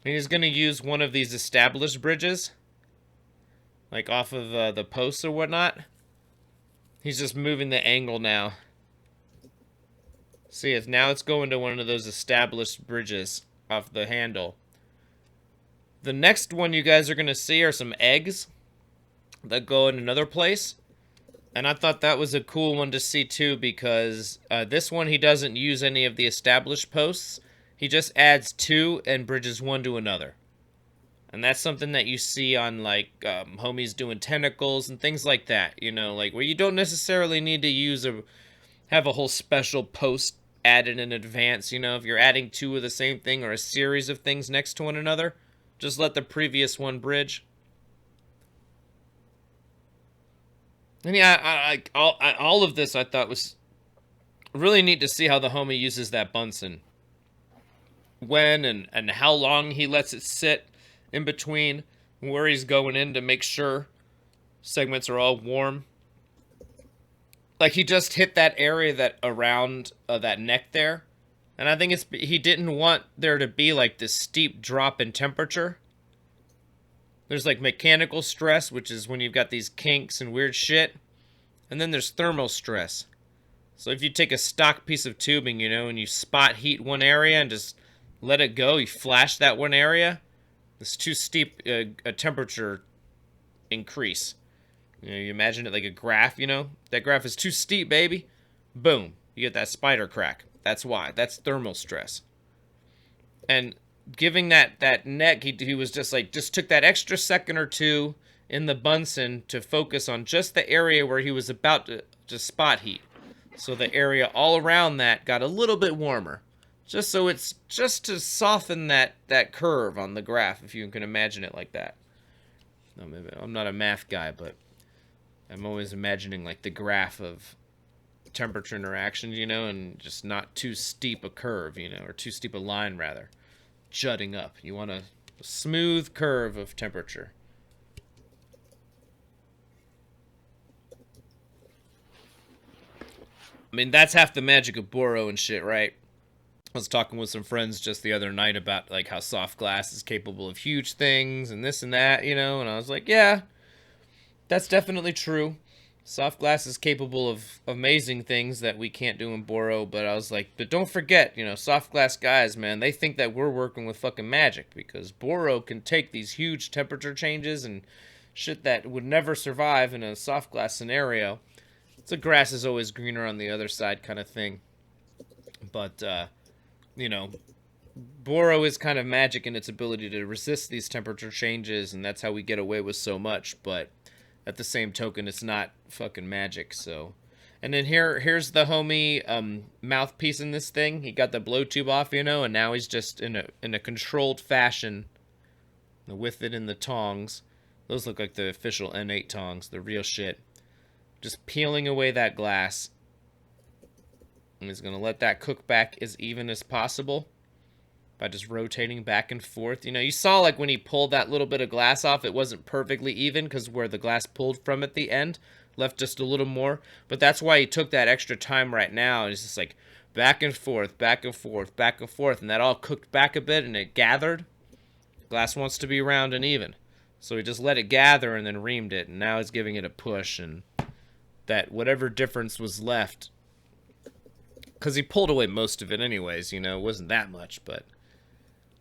And he's going to use one of these established bridges, like off of the posts or whatnot. He's just moving the angle now. See, now it's going to one of those established bridges off the handle. The next one you guys are going to see are some eggs that go in another place. And I thought that was a cool one to see too, because this one he doesn't use any of the established posts. He just adds two and bridges one to another. And that's something that you see on, like, homies doing tentacles and things like that, you know, like where you don't necessarily need to have a whole special post added in advance, you know, if you're adding two of the same thing or a series of things next to one another, just let the previous one bridge. And yeah, all of this I thought was really neat to see how the homie uses that Bunsen. When and how long he lets it sit in between where he's going in to make sure segments are all warm. Like, he just hit that area that around that neck there. And I think he didn't want there to be like this steep drop in temperature. There's like mechanical stress, which is when you've got these kinks and weird shit. And then there's thermal stress. So if you take a stock piece of tubing, you know, and you spot heat one area and just let it go, you flash that one area, it's too steep a temperature increase. You know, you imagine it like a graph, you know? That graph is too steep, baby. Boom. You get that spider crack. That's why. That's thermal stress. And giving that neck, he was just like, just took that extra second or two in the Bunsen to focus on just the area where he was about to spot heat. So the area all around that got a little bit warmer. Just so it's just to soften that curve on the graph, if you can imagine it like that. No, maybe I'm not a math guy, but I'm always imagining like the graph of temperature interactions, you know, and just not too steep a curve, you know, or too steep a line rather, jutting up. You want a smooth curve of temperature. I mean, that's half the magic of Boro and shit, right? I was talking with some friends just the other night about like how soft glass is capable of huge things and this and that, you know, and I was like, yeah, that's definitely true. Soft glass is capable of amazing things that we can't do in Boro, but I was like, but don't forget, you know, soft glass guys, man, they think that we're working with fucking magic, because Boro can take these huge temperature changes and shit that would never survive in a soft glass scenario. It's a grass is always greener on the other side kind of thing. But, you know, Boro is kind of magic in its ability to resist these temperature changes, and that's how we get away with so much, but at the same token, it's not fucking magic, so. And then here's the homie mouthpiece in this thing. He got the blow tube off, you know, and now he's just in a controlled fashion with it in the tongs. Those look like the official N8 tongs, the real shit. Just peeling away that glass. And he's going to let that cook back as even as possible by just rotating back and forth. You know, you saw like when he pulled that little bit of glass off, it wasn't perfectly even because where the glass pulled from at the end left just a little more. But that's why he took that extra time right now. It's just like back and forth, back and forth, back and forth. And that all cooked back a bit and it gathered. Glass wants to be round and even. So he just let it gather and then reamed it. And now he's giving it a push. And that whatever difference was left, because he pulled away most of it anyways, you know, it wasn't that much, but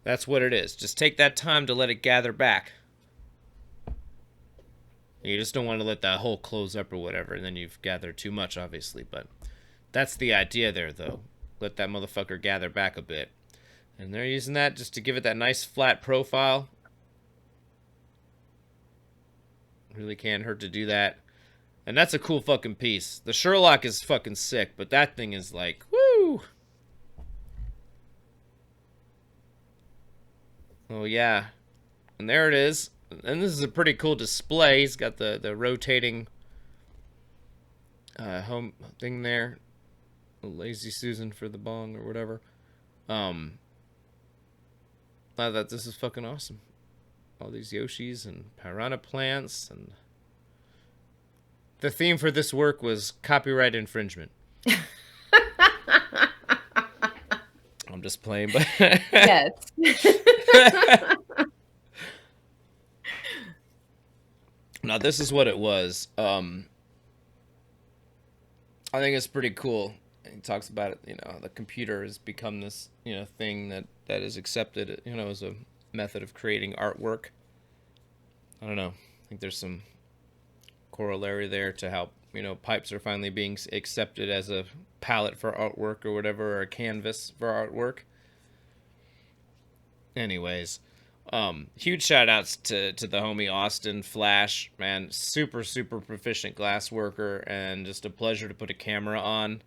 that's what it is. Just take that time to let it gather back. You just don't want to let that hole close up or whatever, and then you've gathered too much, obviously, but that's the idea there, though. Let that motherfucker gather back a bit. And they're using that just to give it that nice flat profile. Really can't hurt to do that. And that's a cool fucking piece. The Sherlock is fucking sick, but that thing is like, woo! Oh, yeah. And there it is. And this is a pretty cool display. He's got the rotating home thing there. Lazy Susan for the bong or whatever. I thought this is fucking awesome. All these Yoshis and piranha plants, and the theme for this work was copyright infringement. I'm just playing, but yes. Now this is what it was. I think it's pretty cool. He talks about it. The computer has become this thing that is accepted. As a method of creating artwork. I don't know. I think there's some corollary there to how pipes are finally being accepted as a palette for artwork or whatever, or a canvas for artwork. Anyways, huge shout outs to the homie Austin Flash, man, super proficient glass worker, and just a pleasure to put a camera on.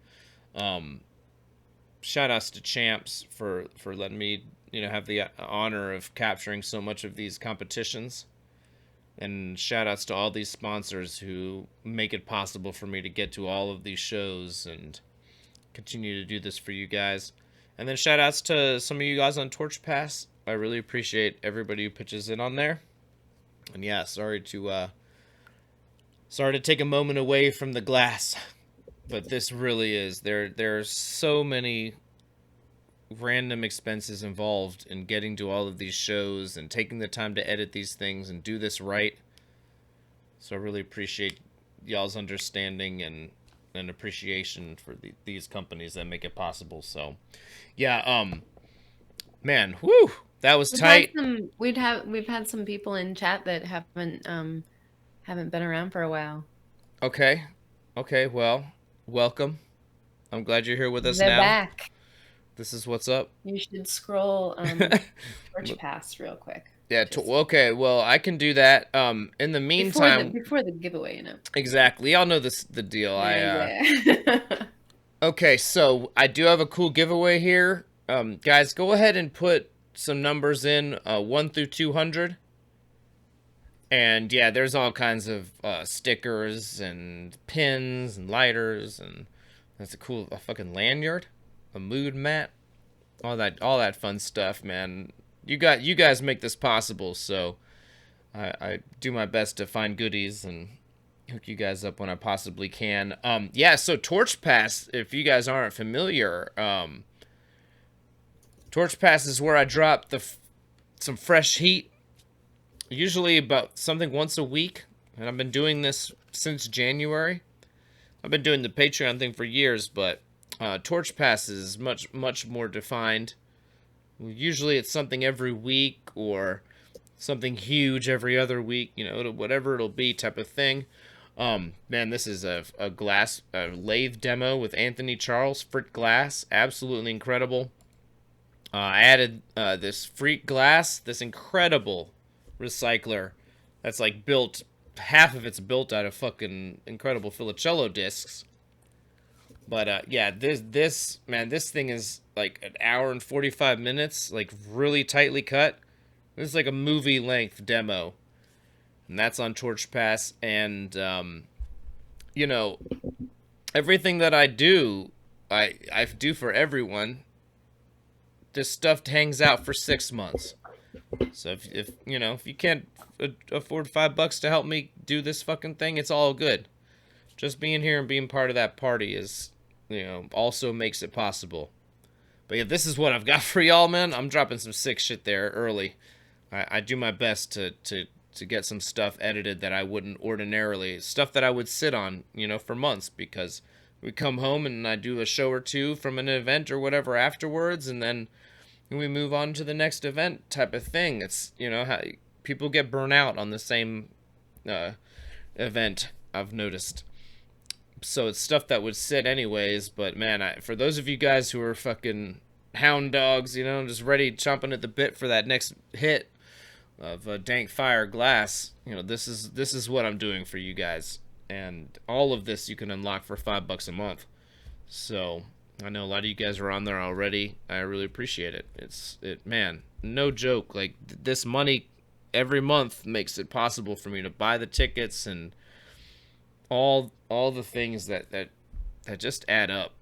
Shout outs to Champs for letting me have the honor of capturing so much of these competitions. And shout outs to all these sponsors who make it possible for me to get to all of these shows and continue to do this for you guys. And then shout outs to some of you guys on Torch Pass. I really appreciate everybody who pitches in on there. And yeah, sorry to take a moment away from the glass, but this really is there's so many random expenses involved in getting to all of these shows and taking the time to edit these things and do this right. So I really appreciate y'all's understanding and appreciation for these companies that make it possible. So yeah, man, whoo, that was tight. We've had some people in chat that haven't been around for a while. Okay, well, welcome. I'm glad you're here with us now. They're back. This is what's up. You should scroll Torch Pass real quick. Yeah, okay, well, I can do that. In the meantime... Before the giveaway, Exactly. Y'all know the deal. Yeah. Okay, so I do have a cool giveaway here. Guys, go ahead and put some numbers in, 1 through 200. And yeah, there's all kinds of stickers and pins and lighters, and that's a fucking lanyard, a mood mat, all that fun stuff, man. You guys make this possible, so I do my best to find goodies and hook you guys up when I possibly can. Yeah, so Torch Pass, if you guys aren't familiar, Torch Pass is where I drop some fresh heat, usually about something once a week, and I've been doing this since January. I've been doing the Patreon thing for years, but Torch Pass is much more defined. Usually it's something every week or something huge every other week, whatever it'll be type of thing. Man, this is a lathe demo with Anthony Charles, Frick Glass. Absolutely incredible. I added this Freak Glass, this incredible recycler that's like half of it's built out of fucking incredible Filicello discs. But yeah, this thing is like an hour and 45 minutes, like really tightly cut. This is like a movie length demo, and that's on Torch Pass. And everything that I do for everyone. This stuff hangs out for 6 months. So if you can't afford $5 to help me do this fucking thing, it's all good. Just being here and being part of that party is, also makes it possible. But yeah, this is what I've got for y'all, man. I'm dropping some sick shit there early. I do my best to get some stuff edited that I wouldn't ordinarily, stuff that I would sit on, for months, because we come home and I do a show or two from an event or whatever afterwards, and then we move on to the next event type of thing. It's, how people get burnt out on the same event, I've noticed. So it's stuff that would sit anyways, but man, for those of you guys who are fucking hound dogs, just ready, chomping at the bit for that next hit of Dank Fire Glass, this is what I'm doing for you guys. And all of this you can unlock for $5 a month. So I know a lot of you guys are on there already. I really appreciate it. Man, no joke. Like, this money every month makes it possible for me to buy the tickets and all the things that just add up.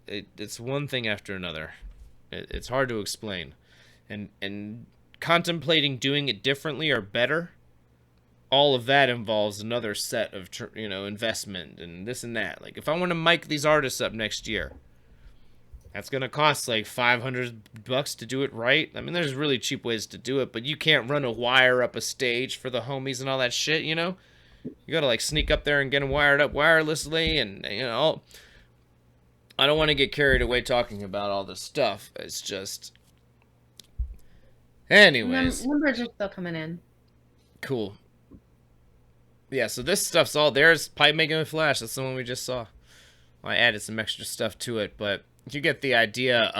It's one thing after another. It's hard to explain. And contemplating doing it differently or better, all of that involves another set of investment and this and that. Like, if I want to mic these artists up next year, That's gonna cost like $500 to do it right. I mean, there's really cheap ways to do it, but you can't run a wire up a stage for the homies and all that shit, you know? You gotta like sneak up there and get them wired up wirelessly, and you know, I don't want to get carried away talking about all this stuff. It's just, anyways, Numbers are still coming in. cool. Yeah, so this stuff's all there's Pipemaking with Flash. That's the one we just saw. I added some extra stuff to it, but you get the idea.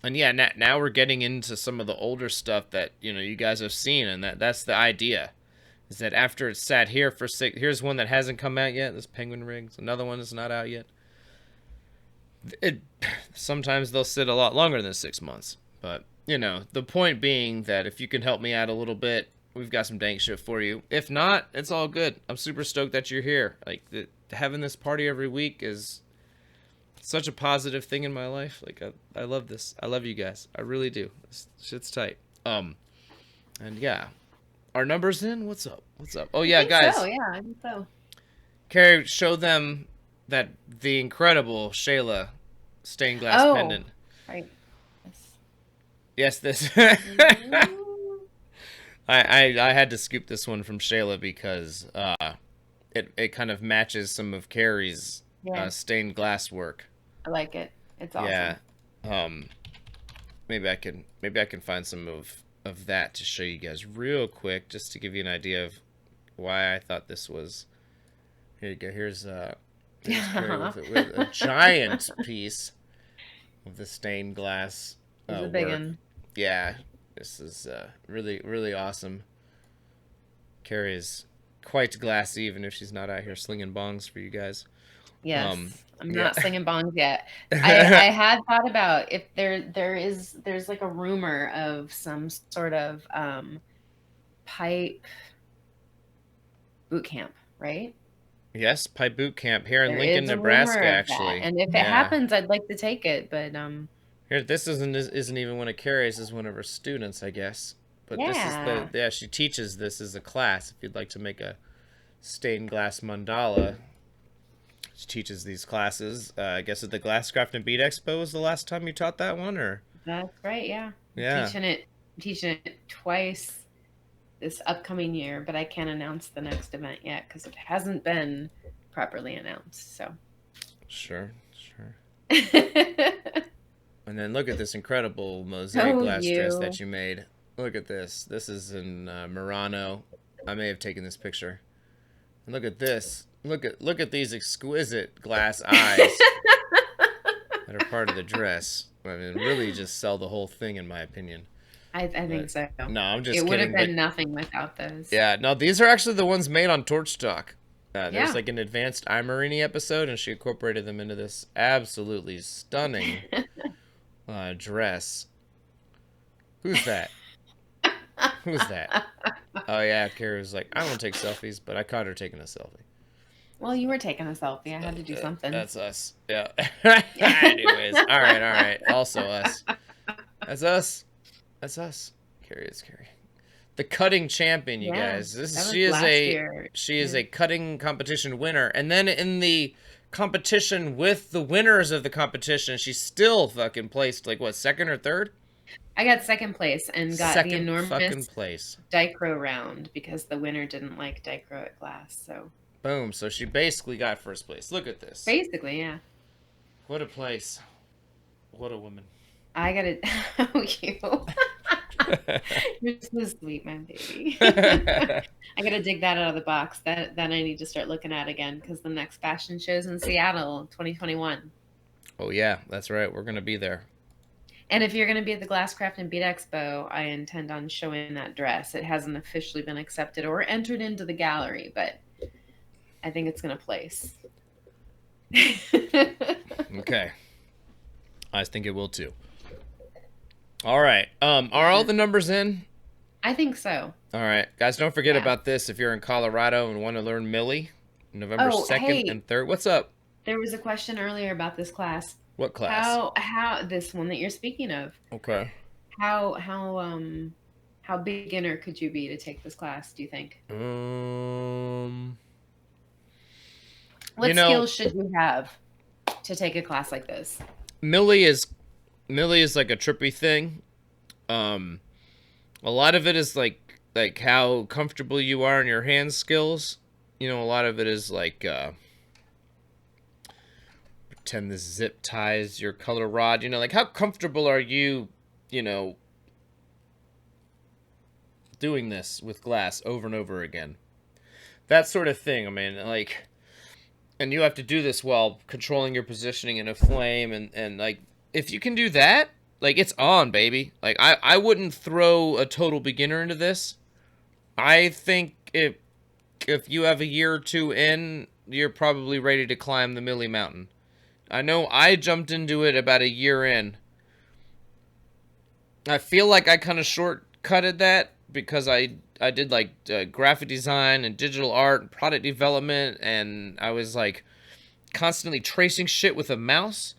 And yeah, now we're getting into some of the older stuff that you guys have seen, and that's the idea. Is that after it's sat here for here's one that hasn't come out yet. This Penguin Rigs. Another one that's not out yet. Sometimes they'll sit a lot longer than 6 months, but the point being that if you can help me out a little bit, we've got some dank shit for you. If not, it's all good. I'm super stoked that you're here. Like having this party every week is such a positive thing in my life. Like I love this. I love you guys. I really do. This shit's tight. And yeah, our numbers in. What's up? Oh yeah, guys. So, yeah, I think so. Carrie, show them that the incredible Shayla stained glass pendant. Right. Yes, this. I had to scoop this one from Shayla because it kind of matches some of Carrie's stained glass work. I like it. It's awesome. Yeah. Maybe I can find some of that to show you guys real quick, just to give you an idea of why I thought this was. Here you go. Here's Carrie with a giant piece of the stained glass It's a big work. one. Yeah. This is really, really awesome. Carrie is quite glassy, even if she's not out here slinging bongs for you guys. Yes, I'm not slinging bongs yet. I had thought about if there's like a rumor of some sort of pipe boot camp, right? Yes, pipe boot camp here in There Lincoln, is a Nebraska, rumor of actually. that. And if it happens, I'd like to take it, but Here, this isn't even one of Carrie's. This is one of her students, I guess. But this is she teaches this as a class. If you'd like to make a stained glass mandala, she teaches these classes. I guess at the Glasscraft and Bead Expo was the last time you taught that one, or? That's right, yeah. Yeah. Teaching it twice this upcoming year, but I can't announce the next event yet because it hasn't been properly announced. So. Sure. And then look at this incredible mosaic glass dress that you made. Look at this. This is in Murano. I may have taken this picture. And look at this. Look at these exquisite glass eyes that are part of the dress. I mean, really just sell the whole thing, in my opinion. I think so. No, I'm just kidding. It would have been nothing without those. Yeah, no, these are actually the ones made on Torch Talk. There's like an advanced Imarini episode, and she incorporated them into this absolutely stunning dress. Who's that? Who's that? Oh yeah, Carrie was like, I don't take selfies, but I caught her taking a selfie. Well, you were taking a selfie. I had to do something. That's us. Yeah. Anyways, all right. Also us. That's us. Carrie is Carrie. The cutting champion, you guys. She is a cutting competition winner, and then in the competition with the winners of the competition, she still fucking placed like what, second or third? I got second place and got the enormous place dichro round because the winner didn't like dichroic glass. So boom. So she basically got first place. Look at this. Basically, yeah. What a place. What a woman. I got it. Oh, you. You're so sweet, my baby. I gotta dig that out of the box. That I need to start looking at again because the next fashion show's in Seattle, 2021. Oh yeah, that's right. We're gonna be there. And if you're gonna be at the Glasscraft and Bead Expo, I intend on showing that dress. It hasn't officially been accepted or entered into the gallery, but I think it's gonna place. Okay. I think it will too. All right. Are all the numbers in? I think so. All right. Guys, don't forget about this if you're in Colorado and want to learn Millie, November 2nd and 3rd. What's up? There was a question earlier about this class. What class? How this one that you're speaking of. Okay. How beginner could you be to take this class, do you think? What skills should you have to take a class like this? Millie is Millie is like a trippy thing. Um, a lot of it is like how comfortable you are in your hand skills. You know, a lot of it is like pretend this zip ties your color rod. You know, like how comfortable are you? You know, doing this with glass over and over again. That sort of thing. I mean, like, and you have to do this while controlling your positioning in a flame, and like, if you can do that, like, it's on, baby. Like, I wouldn't throw a total beginner into this. I think if you have a year or two in, you're probably ready to climb the Millie Mountain. I know I jumped into it about a year in. I feel like I kind of shortcutted that because I did like graphic design and digital art and product development, and I was like constantly tracing shit with a mouse.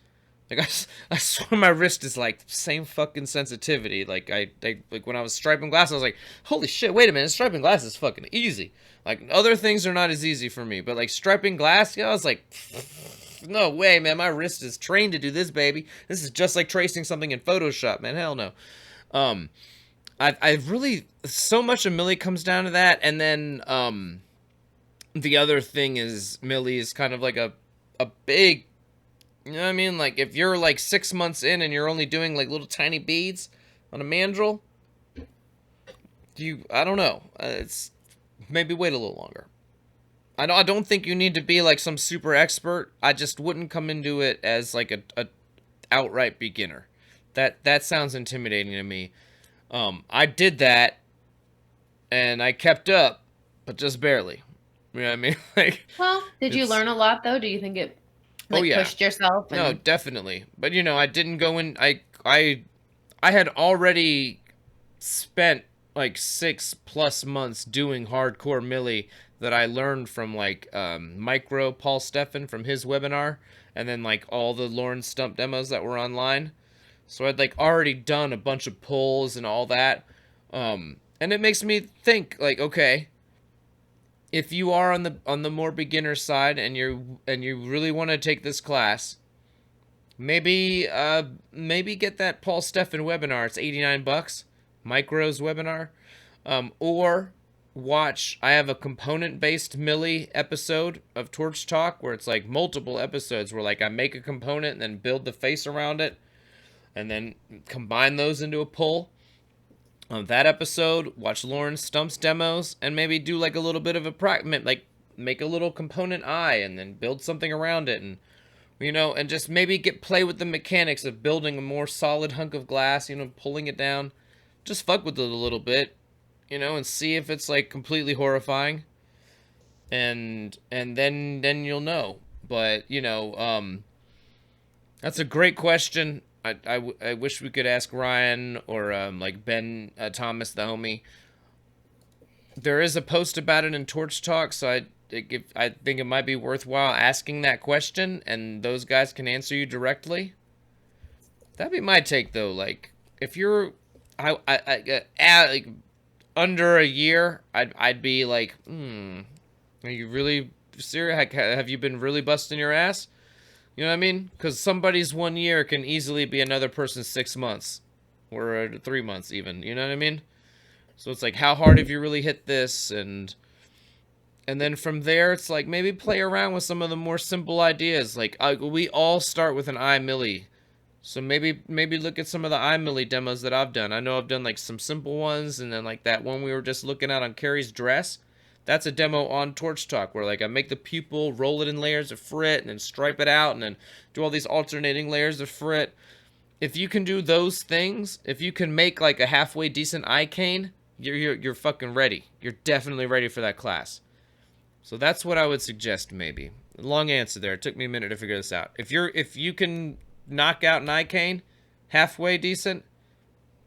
Like I swear my wrist is like same fucking sensitivity. Like like when I was striping glass, I was like, holy shit, wait a minute, striping glass is fucking easy. Like other things are not as easy for me, but like striping glass, I was like, no way, man, my wrist is trained to do this, baby. This is just like tracing something in Photoshop, man. Hell no. Um, I really so much of Millie comes down to that, and then the other thing is Millie is kind of like a big, you know what I mean? Like if you're like 6 months in and you're only doing like little tiny beads on a mandrel, I don't know. It's maybe wait a little longer. I don't think you need to be like some super expert. I just wouldn't come into it as like a outright beginner. That sounds intimidating to me. I did that and I kept up, but just barely. You know what I mean? Like, Well, did you it's learn a lot though? Do you think it oh like yeah, pushed yourself no, and definitely. But you know, I didn't go in. I had already spent like 6+ months doing hardcore Millie that I learned from like Micro Paul Steffen from his webinar, and then like all the Lauren Stump demos that were online. So I'd like already done a bunch of pulls and all that. And it makes me think like, okay, if you are on the more beginner side and you really want to take this class, maybe get that Paul Steffen webinar. It's $89, Micro's webinar, or watch. I have a component based Millie episode of Torch Talk where it's like multiple episodes where like I make a component and then build the face around it and then combine those into a pull. On that episode, watch Lauren Stump's demos and maybe do like a little bit of a practice, like make a little component eye and then build something around it, and you know, and just maybe play with the mechanics of building a more solid hunk of glass, you know, pulling it down. Just fuck with it a little bit, you know, and see if it's like completely horrifying. And then you'll know. But, you know, that's a great question. I wish we could ask Ryan or like Ben Thomas, the homie. There is a post about it in Torch Talk, so I think it might be worthwhile asking that question, and those guys can answer you directly. That'd be my take, though. Like, if you're, like under a year, I'd be like, are you really serious? Have you been really busting your ass? You know what I mean? Because somebody's 1 year can easily be another person's 6 months, or 3 months even. You know what I mean? So it's like, how hard have you really hit this? And then from there, it's like maybe play around with some of the more simple ideas. Like we all start with an iMilli, so maybe look at some of the iMilli demos that I've done. I know I've done like some simple ones, and then like that one we were just looking at on Carrie's dress. That's a demo on Torch Talk where like I make the pupil, roll it in layers of frit, and then stripe it out, and then do all these alternating layers of frit. If you can do those things, if you can make like a halfway decent eye cane, you're fucking ready. You're definitely ready for that class. So that's what I would suggest, maybe. Long answer there. It took me a minute to figure this out. If you can knock out an icane halfway decent,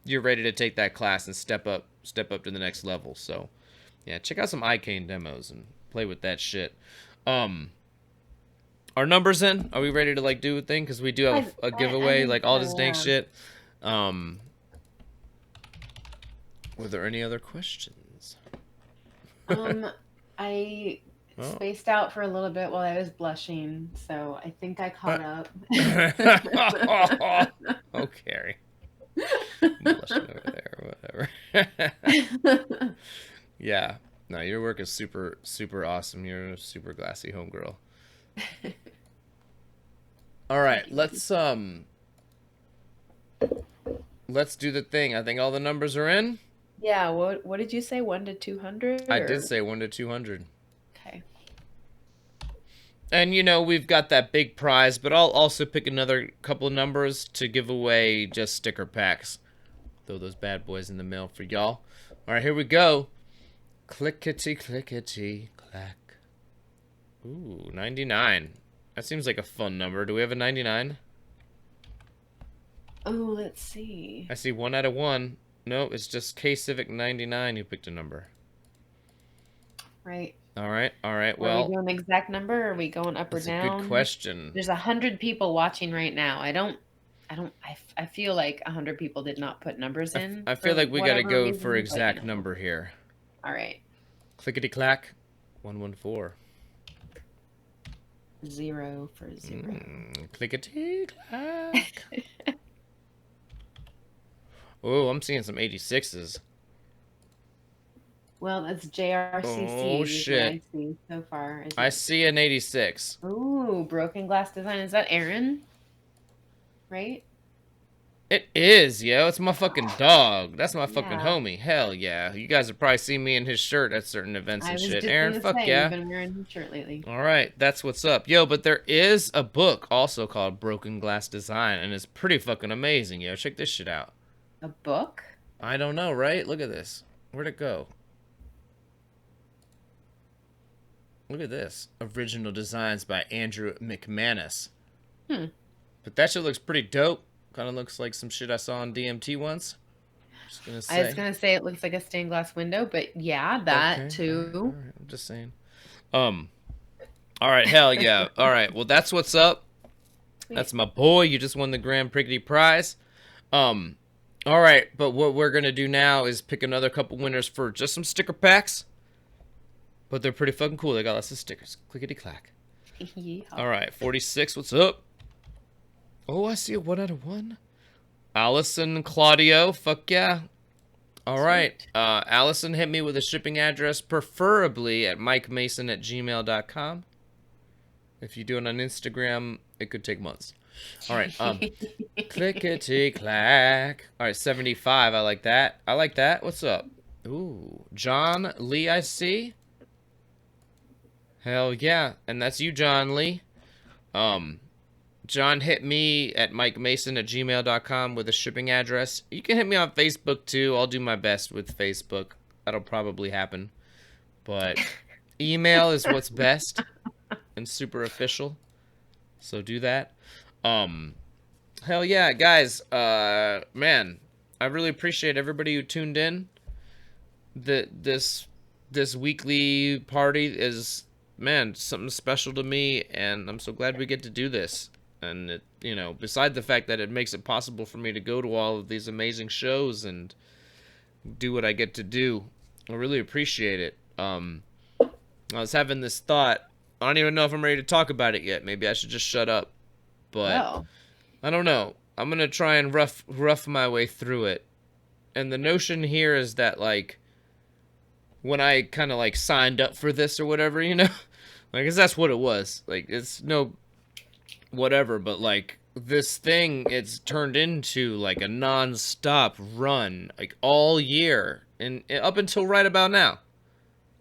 you're ready to take that class and step up to the next level. So yeah, check out some icane demos and play with that shit. Our numbers in? Are we ready to like do a thing? Because we do have a I giveaway, think like all this so, dang yeah. shit. Were there any other questions? I Oh. Spaced out for a little bit while I was blushing, so I think I caught up. Oh, Carrie. I'm blushing over there, whatever. Yeah. No, your work is super, super awesome. You're a super glassy homegirl. All right, let's do the thing. I think all the numbers are in. Yeah, what did you say? 1 to 200 I or did say 1 to 200. okay. And we've got that big prize, but I'll also pick another couple of numbers to give away just sticker packs. Throw those bad boys in the mail for y'all. All right, here we go. Clickety, clickety, clack. Ooh, 99. That seems like a fun number. Do we have a 99? Oh, let's see. I see 1 out of 1. No, it's just K-Civic 99 who picked a number. Right. All right. Well, are we doing the exact number, or are we going up or down? That's a good question. There's 100 people watching right now. I feel like 100 people did not put numbers in. I feel like we got to go for exact number here. All right. Clickety clack. 114. 0 for 0. Clickety clack. Oh, I'm seeing some 86s. Well, that's JRCC. Oh, shit. I see so far. I see an 86. Ooh, broken glass design. Is that Aaron? Right? It is, yo. It's my fucking dog. That's my fucking homie. Hell yeah. You guys have probably seen me in his shirt at certain events and shit. Aaron, fuck yeah. You've been wearing his shirt lately. All right, that's what's up. Yo, but there is a book also called Broken Glass Design, and it's pretty fucking amazing, yo. Check this shit out. A book? I don't know, right? Look at this. Where'd it go? Look at this. Original designs by Andrew McManus. But that shit looks pretty dope. Kind of looks like some shit I saw on DMT once. I was gonna say it looks like a stained glass window, but yeah, that too. All right, I'm just saying. All right, hell yeah. All right, well that's what's up. That's my boy. You just won the Grand Prickety prize. All right, but what we're gonna do now is pick another couple winners for just some sticker packs. But they're pretty fucking cool. They got lots of stickers. Clickety clack. All right, 46. What's up? Oh, I see a 1 out of 1. Allison Claudio. Fuck yeah. All right. Allison, hit me with a shipping address, preferably at mikemason@gmail.com. If you do it on Instagram, it could take months. All right. Clickety clack. All right, 75. I like that. What's up? Ooh, John Lee, I see. Hell yeah. And that's you, John Lee. John hit me at mikemason@gmail.com with a shipping address. You can hit me on Facebook too. I'll do my best with Facebook. That'll probably happen. But email is what's best and super official. So do that. Hell yeah, guys. Man, I really appreciate everybody who tuned in. This weekly party is, man, something special to me, and I'm so glad we get to do this. And it, beside the fact that it makes it possible for me to go to all of these amazing shows and do what I get to do, I really appreciate it. I was having this thought. I don't even know if I'm ready to talk about it yet. Maybe I should just shut up. But I don't know. I'm gonna try and rough my way through it. And the notion here is that, like, when I kind of like signed up for this or whatever, like, 'cause that's what it was. Like, it's no whatever, but like this thing, it's turned into like a non-stop run, like all year, and up until right about now,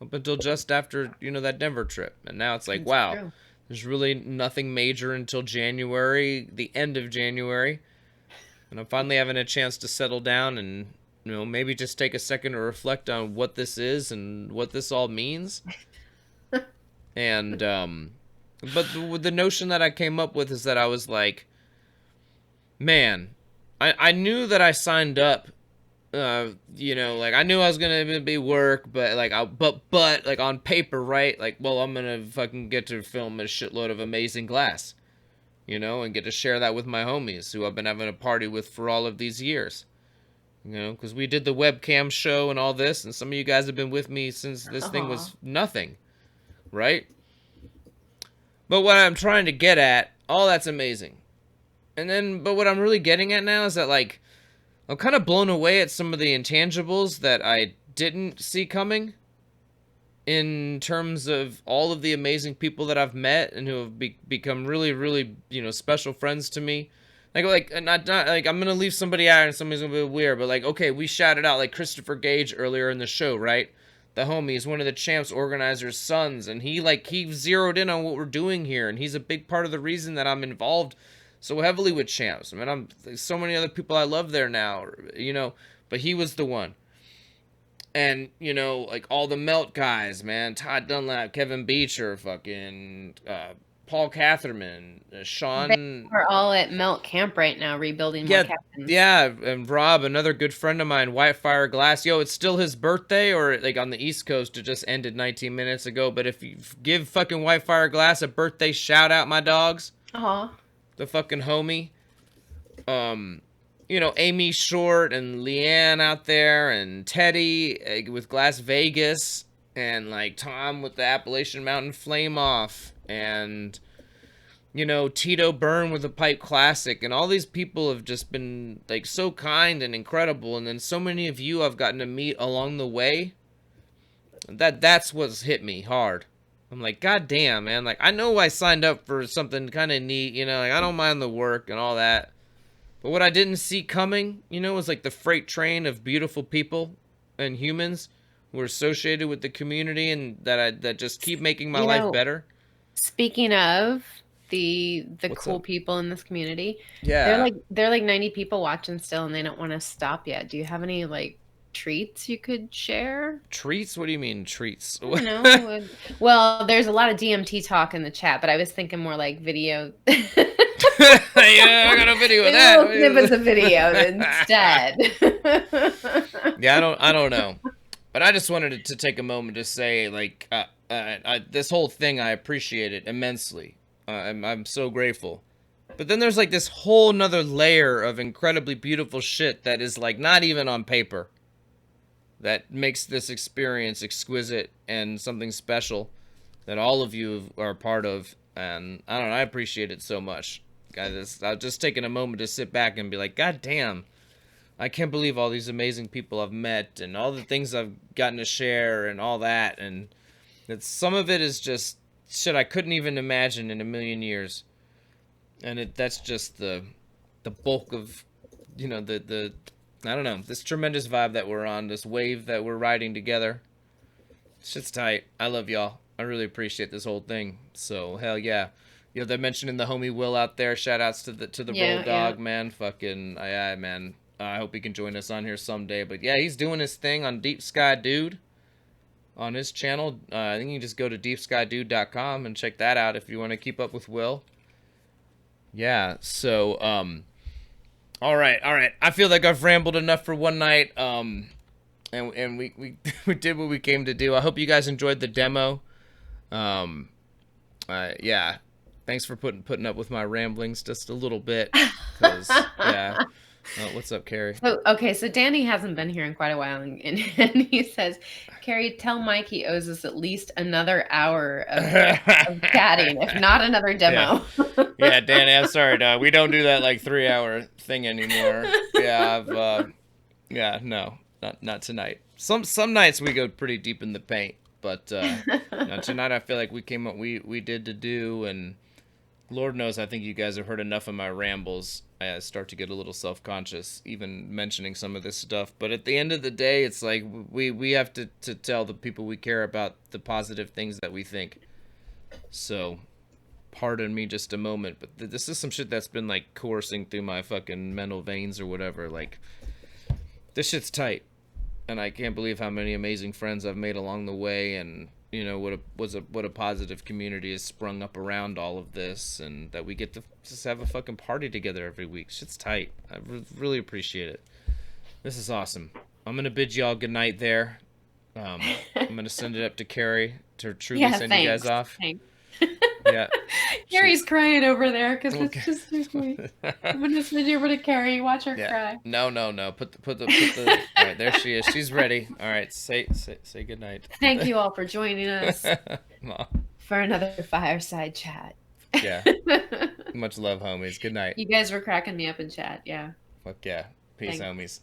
up until just after that Denver trip, and now it's like, wow, true. There's really nothing major until January, the end of January, and I'm finally having a chance to settle down and maybe just take a second to reflect on what this is and what this all means. And but the notion that I came up with is that I was like, man, I knew that I signed up, like I knew I was gonna be work, but like but like on paper, right? Like, well, I'm gonna fucking get to film a shitload of amazing glass, and get to share that with my homies who I've been having a party with for all of these years, because we did the webcam show and all this, and some of you guys have been with me since this thing was nothing. right? But what I'm trying to get at, all that's amazing. And then, but what I'm really getting at now is that, like, I'm kind of blown away at some of the intangibles that I didn't see coming in terms of all of the amazing people that I've met and who have become really, really, special friends to me. Not like I'm gonna leave somebody out and somebody's gonna be weird, but like, okay, we shouted out like Christopher Gage earlier in the show, right? The homie is one of the Champs organizers' sons, and he zeroed in on what we're doing here, and he's a big part of the reason that I'm involved so heavily with Champs. I mean, there's so many other people I love there now, but he was the one. And, like all the Melt guys, man. Todd Dunlap, Kevin Beecher, fucking Paul Catherman, Sean. We're all at Melt Camp right now, rebuilding more Yeah, cabins. yeah, and Rob, another good friend of mine, Whitefire Glass. Yo, it's still his birthday, or like on the East Coast, it just ended 19 minutes ago. But if you give fucking Whitefire Glass a birthday shout out, my dogs. The fucking homie. Amy Short and Leanne out there, and Teddy with Glass Vegas, and like Tom with the Appalachian Mountain Flame Off, and Tito Byrne with the Pipe Classic, and all these people have just been like so kind and incredible, and then so many of you I've gotten to meet along the way. That's what's hit me hard. I'm like, God damn, man, like I know I signed up for something kind of neat, like I don't mind the work and all that. But what I didn't see coming, was like the freight train of beautiful people and humans who are associated with the community and that just keep making my life better. Speaking of the What's cool up? people in this community, Yeah. they're like 90 people watching still, and they don't want to stop yet. Do you have any like treats you could share? Treats? What do you mean treats? I don't know. Well, there's a lot of DMT talk in the chat, but I was thinking more like video. Yeah, I got a video of that. Little snippets of video instead. Yeah, I don't know, but I just wanted to take a moment to say, like, this whole thing, I appreciate it immensely. I'm so grateful. But then there's like this whole nother layer of incredibly beautiful shit that is like not even on paper. That makes this experience exquisite and something special that all of you are a part of. And I don't know, I appreciate it so much. I've just taken a moment to sit back and be like, God damn, I can't believe all these amazing people I've met and all the things I've gotten to share and all that. And that some of it is just shit I couldn't even imagine in a million years. And that's just the bulk of, the I don't know, this tremendous vibe that we're on, this wave that we're riding together. Shit's tight. I love y'all. I really appreciate this whole thing. So hell yeah. They're mentioning the homie Will out there. Shout outs to the Bulldog, man. Fucking yeah, man. I hope he can join us on here someday. But yeah, he's doing his thing on Deep Sky Dude on his channel. I think you can just go to deepskydude.com and check that out if you want to keep up with Will. Yeah, so all right. I feel like I've rambled enough for one night. And we we did what we came to do. I hope you guys enjoyed the demo. Yeah. Thanks for putting up with my ramblings just a little bit. Cause yeah. What's up, Carrie? So Danny hasn't been here in quite a while, and he says, Carrie, tell Mike he owes us at least another hour of chatting, if not another demo. Yeah, Danny, I'm sorry, dog. We don't do that like 3-hour thing anymore. Yeah, no, not tonight. Some nights we go pretty deep in the paint, but tonight I feel like we came up, we did to do, and Lord knows I think you guys have heard enough of my rambles. I start to get a little self-conscious even mentioning some of this stuff, but at the end of the day, it's like we have to tell the people we care about the positive things that we think. So pardon me just a moment, but this is some shit that's been like coursing through my fucking mental veins or whatever. Like, this shit's tight, and I can't believe how many amazing friends I've made along the way, and what a positive community has sprung up around all of this, and that we get to just have a fucking party together every week. Shit's tight. I really appreciate it. This is awesome. I'm gonna bid y'all good night there. I'm gonna send it up to Carrie to truly send you guys off. Thanks. Yeah. Carrie's crying over there because Okay. it's just so sweet. I'm gonna send you over to Carrie. Watch her Yeah. cry. No. Put the. All right, there she is. She's ready. All right. Say good night. Thank you all for joining us Mom. for another fireside chat. Yeah. Much love, homies. Good night. You guys were cracking me up in chat. Yeah. Fuck yeah. Peace, Thanks. homies.